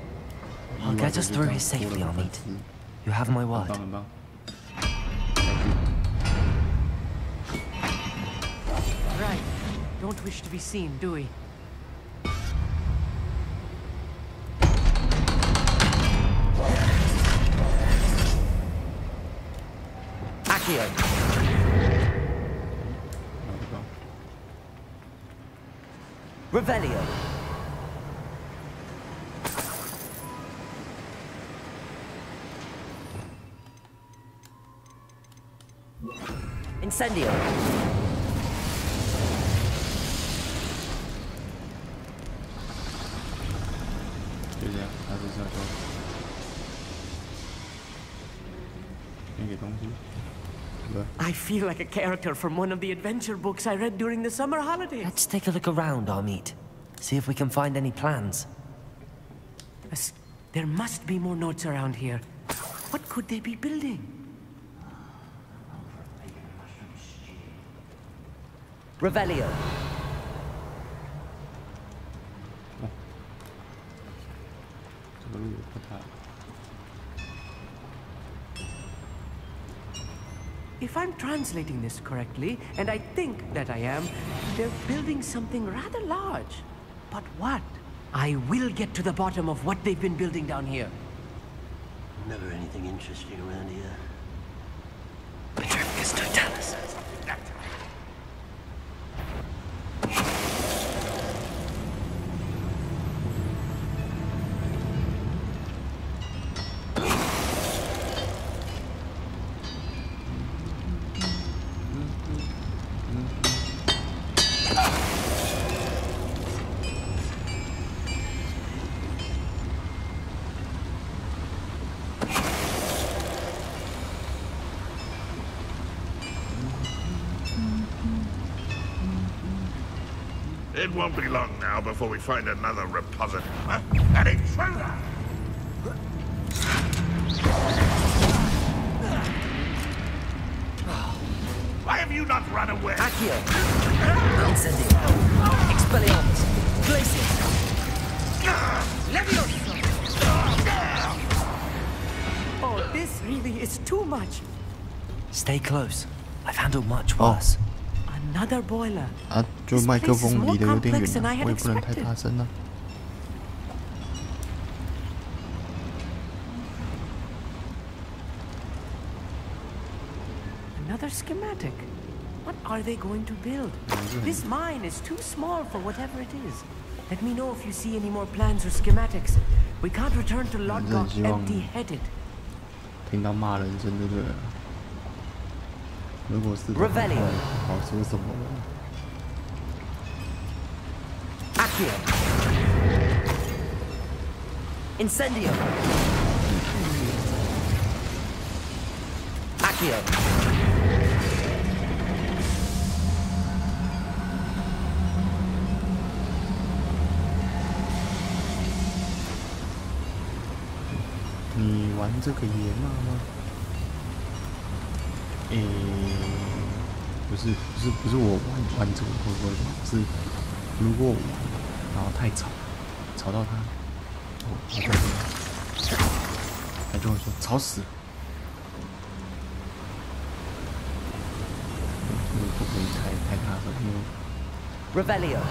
I'll get us through here safely, Armit. You have my word. 很棒。 Right. Don't wish to be seen, do we? Accio. Revelio. Incendio. I feel like a character from one of the adventure books I read during the summer holidays. Let's take a look around, Armit. See if we can find any plans. There must be more notes around here. What could they be building? Revelio. If I'm translating this correctly, and I think that I am, they're building something rather large. But what? I will get to the bottom of what they've been building down here. Never anything interesting around here. Petrificus Totalis. It won't be long now before we find another repository. An intruder! Why have you not run away? Accio. Incendio. Expelliarmus. Glacier. Oh, this really is too much. Stay close. I've handled much worse. Another boiler. 啊，就麦克风离得有点远了，我也不能太大声了。Another schematic. What are they going to build? This mine is too small for whatever it is. Let me know if you see any more plans or schematics. We can't return to Lodgok empty-headed. 听到骂人声就对了。如果是好说什么了 Accio. Incendio. Accio.你玩这个野马吗？不是我玩这个会不会玩？是如果我玩，然后太吵到他，他就会说吵死了。不可以太大声，因为 Revelio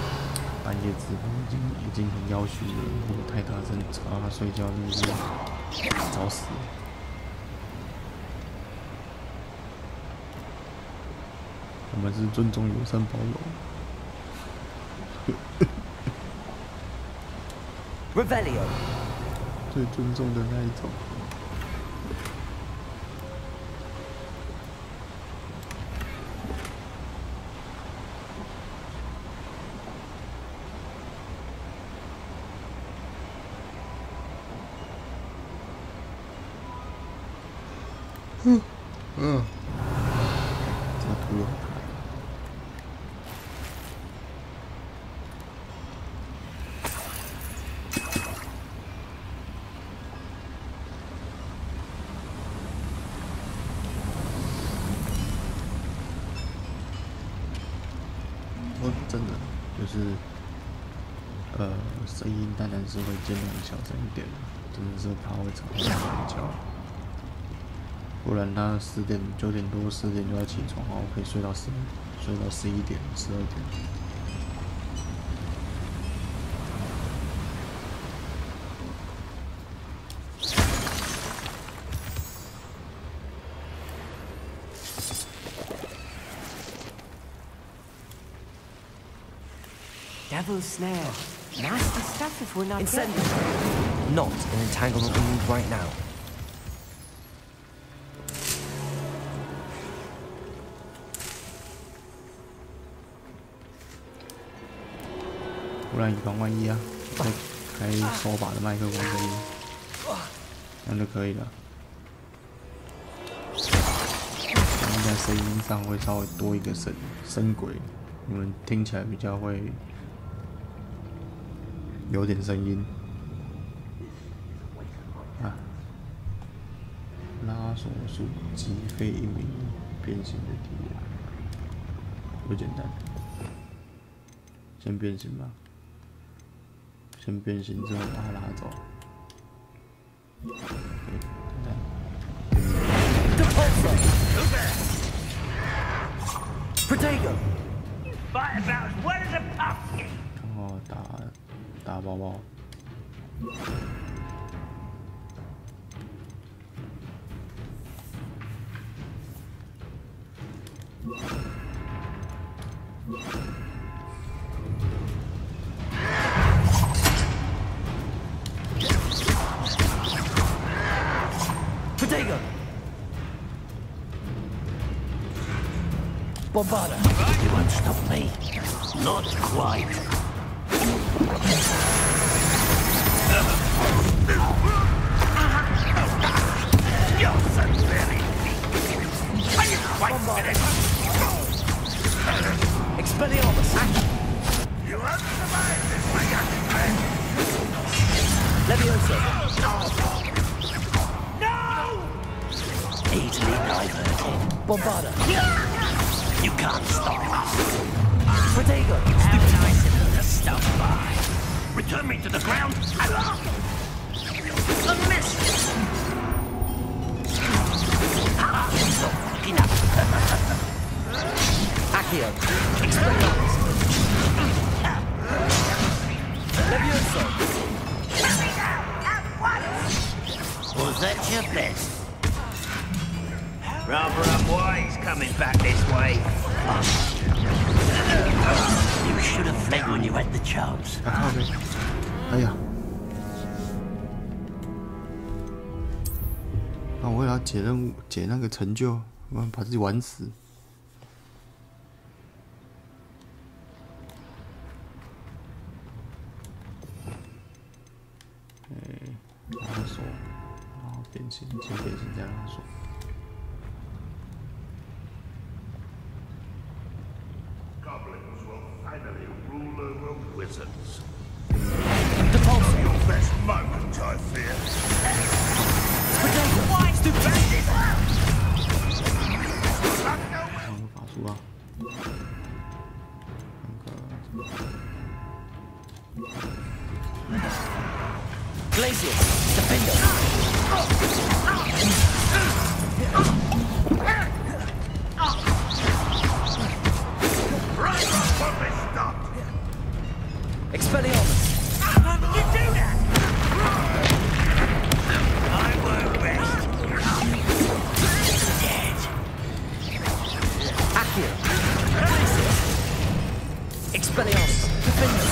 半夜直播已经很要求了，如果太大声吵到他睡觉，真的是找死了。我们是尊重、友善、包容。Revelio 最尊重的那一种。这个图有。真的就是声音当然是会尽量小声一点，真的是怕会吵到睡觉。不然他9点多10点就要起床，然后可以睡到11点12点。Devil's snare. Nasty stuff if we're not Incendio. Not an entanglement we need right now. 不然以防万一啊，再开手把的麦克风声音，这样就可以了。然后在声音上会稍微多一个声轨，你们听起来比较会有点声音。啊，拉锁术击飞一名变形的敌人，不简单。先变形吧。 先变形之后把它拉走。Protego. 然后打包包。Protego. Bombarda. You won't stop me. Not quite. You're so very weak. Are you quite finished? Expelliarmus. You won't survive this, my young friend. Levioso. Easily diverted. Bombarda. You can't stop us. Protego. How nice of you to stop by. Return me to the ground and off. A miss. Stop fucking up. Accio. Expelliarmus. Levioso. Was that your best? Rather unwise coming back this way. You should have fled when you had the chance. 哎呀！那我为了要解任务、解那个成就，我把自己玩死。拉锁，然后变形，先变形再拉锁。 Goblins will finally rule over wizards. Your best moment, I fear. Why is the bandit? 有法术啊！那个 Glacius, Defender. Expelliarmus. How did you do that? I won't rest. Dead. Accio. Expelliarmus. Defender.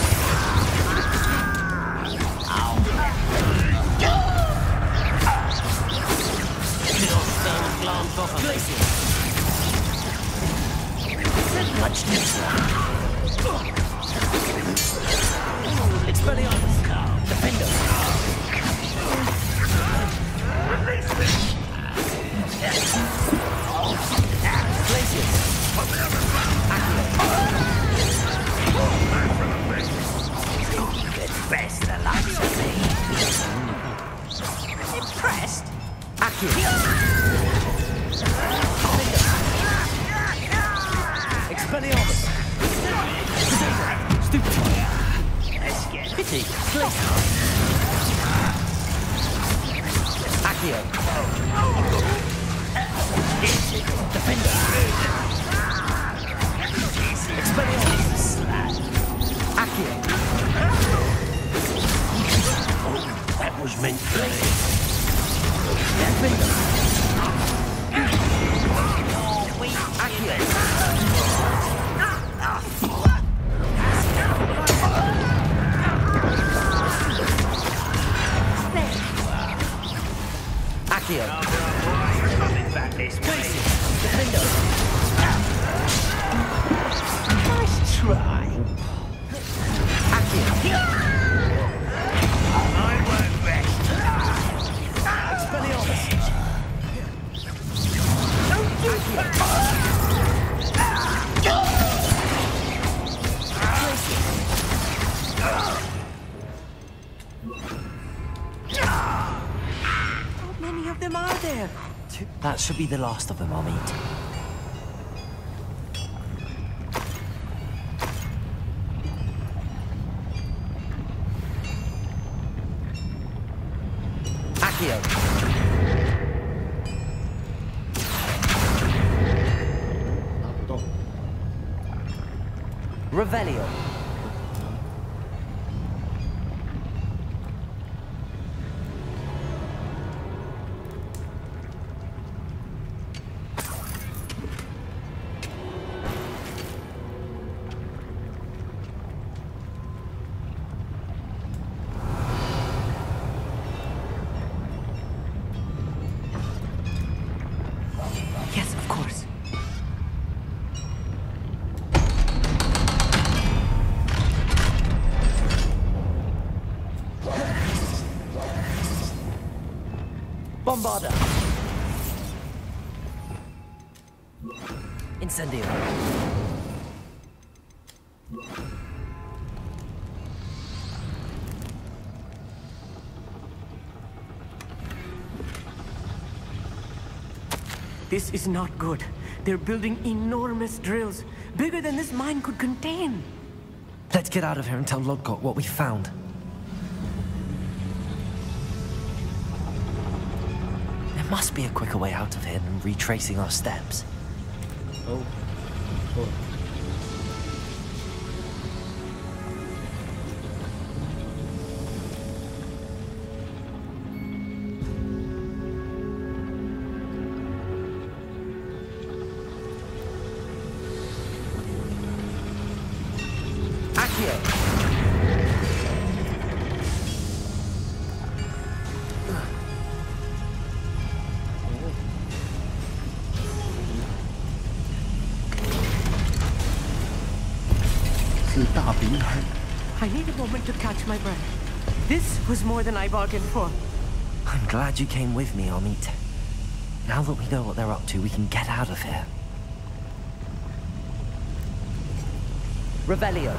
Glacius. Much Expelliarmus. Defender. Glacius. It's best the likes of me. Impressed? Accio. Expelliarmus. Stupefy. Let's get Pity. Glacius. Accio. Defender. Expelliarmus. Accio. That was meant for me. Defender. Accio. Accio. Coming back this way. Defender. Nice try. Accio. I won't rest. Expelliarmus. How many of them are there? That should be the last of them I'll meet. Accio. Revelio. Yes, of course. Bombarda. Incendio. This is not good. They're building enormous drills, bigger than this mine could contain. Let's get out of here and tell Lodgok what we found. There must be a quicker way out of here than retracing our steps. Oh. Oh. 是大平台。 I need a moment to catch my breath. This was more than I bargained for. I'm glad you came with me, Amit. Now that we know what they're up to, we can get out of here. Revelio.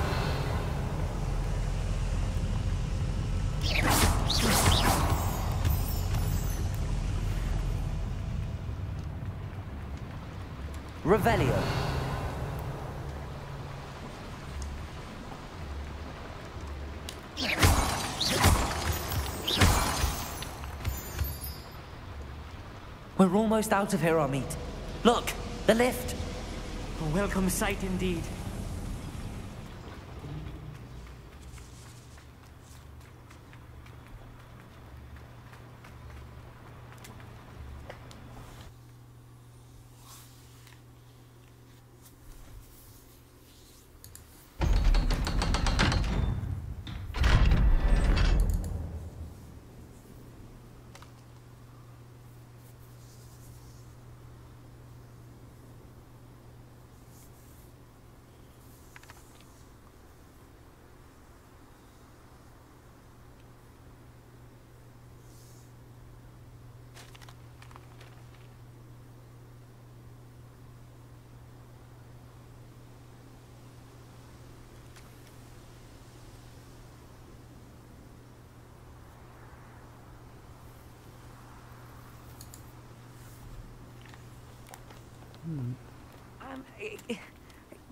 Revelio. We're almost out of here, Amit. Look, the lift. A welcome sight indeed.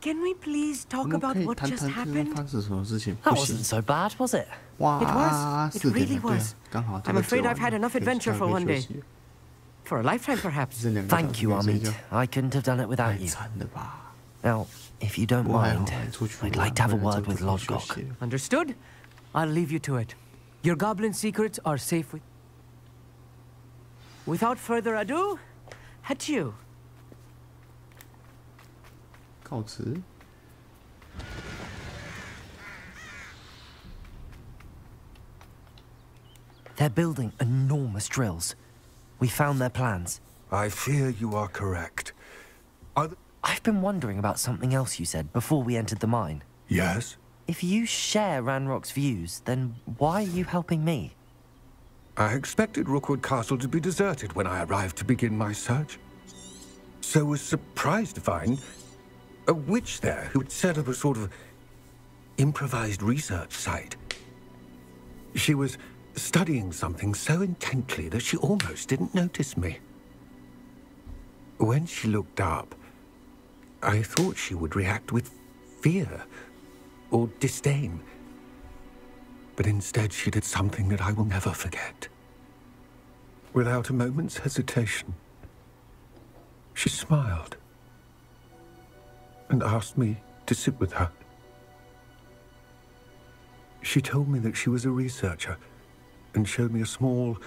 Can we please talk about what just happened? 发生什么事情？ That wasn't so bad, was it? It was. It really was. I'm afraid I've had enough adventure for one day. For a lifetime, perhaps. Thank you, Amit. I couldn't have done it without you. Now, if you don't mind, I'd like to have a word with Lodgok. Understood? I'll leave you to it. Your goblin secrets are safe with... Without further ado, adieu. 告辞。 They're building enormous drills. We found their plans. I fear you are correct. I've been wondering about something else you said before we entered the mine. Yes? If you share Ranrock's views, then why are you helping me? I expected Rookwood Castle to be deserted when I arrived to begin my search. So was surprised to find a witch there who had set up a sort of improvised research site. She was studying something so intently that she almost didn't notice me. When she looked up, I thought she would react with fear or disdain. But instead she did something that I will never forget. Without a moment's hesitation, she smiled and asked me to sit with her. She told me that she was a researcher and showed me a small,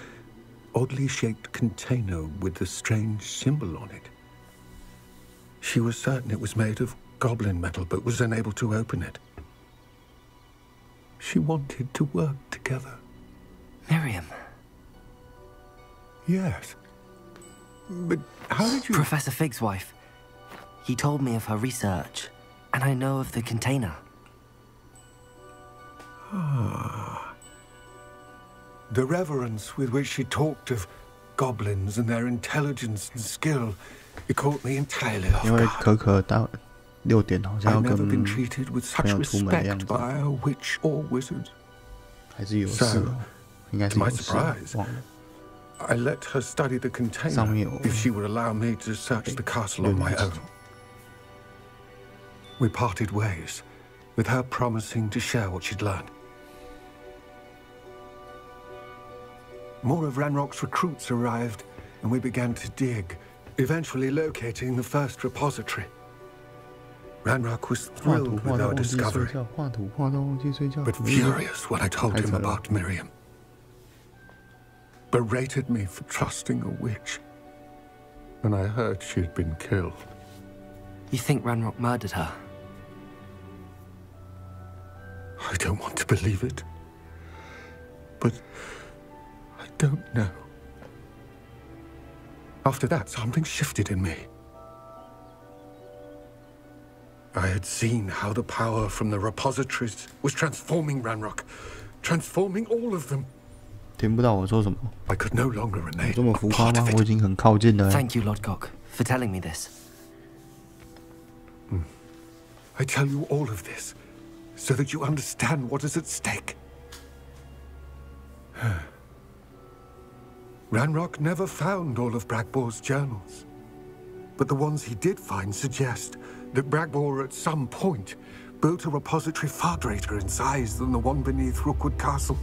oddly shaped container with a strange symbol on it. She was certain it was made of goblin metal, but was unable to open it. She wanted to work together. Miriam. Yes. But how did you... Professor Fig's wife. He told me of her research, and I know of the container. Ah. The reverence with which she talked of goblins and their intelligence and skill, it caught me entirely off 因为 guard. 可可到6点好像要 I've 跟 never 朋 been treated with such 友出门的样 respect 子， by a witch or wizard. 还是有事哦，应该是 To my 有事， surprise, 忘了。 I let her study the container 上面有 if she would allow me to search the castle on my own. We parted ways, with her promising to share what she'd learned. More of Ranrock's recruits arrived, and we began to dig, eventually locating the first repository. Ranrock was 画 thrilled 图 with 画到 our 忘记睡 discovery, 觉，画图画到忘记睡觉， but furious when I told 太 him 扯了。 about Miriam. Berated me for trusting a witch, and I heard she had been killed. You think Ranrock murdered her? I don't want to believe it. But I don't know. After that, something shifted in me. I had seen how the power from the repositories was transforming Ranrock, transforming all of them. 听不到我说什么？ I could no longer remain 这么浮夸吗？我已经很靠近了。 Thank you, Lodgok, for telling me this. I tell you all of this so that you understand what is at stake. Ranrock never found all of Bragbor's journals, but the ones he did find suggest that Bragbor at some point built a repository far greater in size than the one beneath Rookwood Castle.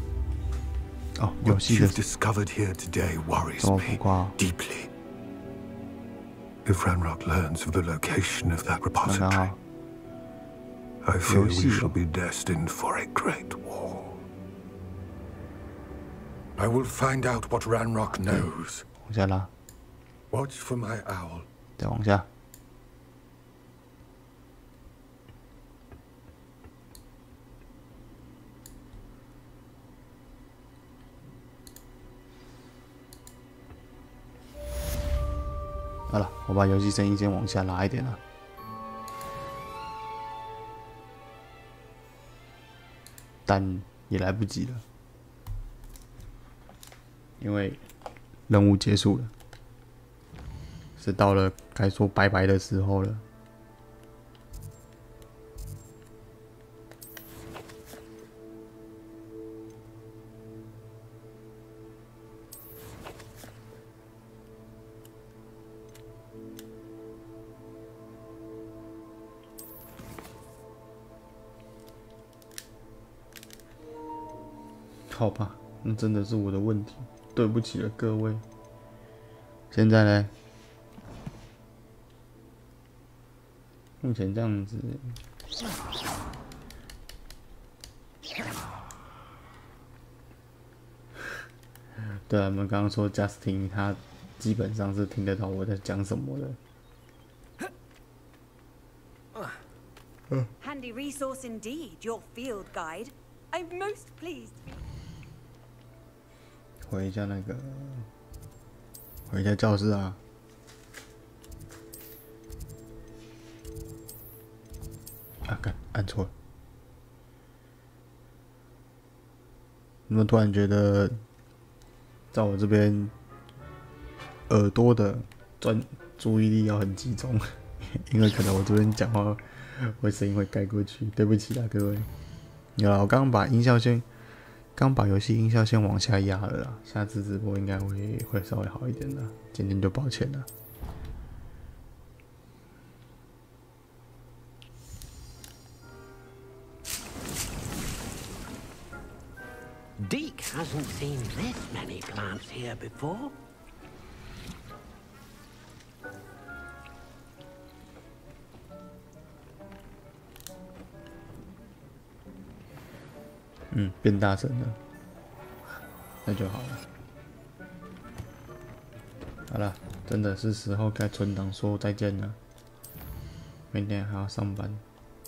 What you've discovered here today worries me deeply. If Ranrock learns of the location of that repository, I fear we shall be destined for a great war. I will find out what Ranrock knows. 往下拉。 Watch for my owl. 再往下。好了，我把游戏声音先往下拉一点了。 但也来不及了，因为任务结束了，是到了该说拜拜的时候了。好吧，那真的是我的问题，对不起了各位。现在呢，目前这样子，对啊，我们刚刚说 Justin 他基本上是听得到我在讲什么的。 Handy resource indeed, your field guide. I'm most pleased. 回一下那个，回一下教室啊！啊，干，按错了。你们突然觉得，在我这边耳朵的注意力要很集中，因为可能我这边讲话会声音会盖过去，对不起啊各位。有了，我刚刚把音效先。 刚把游戏音效先往下压了啦，下次直播应该会稍微好一点的，今天就抱歉了。Deke hasn't seen this many plants here before. 变大声了，那就好了。好了，真的是时候该存档说再见了。明天还要上班，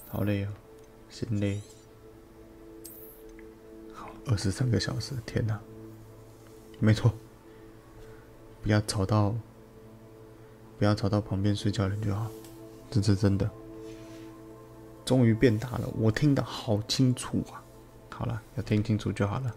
好累哦，心累。好，23个小时，天哪！没错，不要吵到旁边睡觉的人就好，这是真的。终于变大了，我听得好清楚啊！ 好了，要听清楚就好了。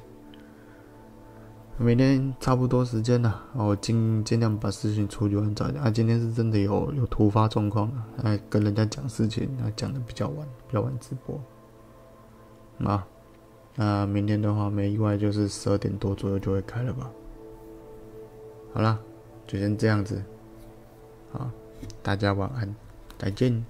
每天差不多时间了，我尽量把事情处理完早点。今天是真的有突发状况了，跟人家讲事情，讲的比较晚直播。那明天的话，没意外就是12点多左右就会开了吧。好啦，就先这样子。好，大家晚安，再见。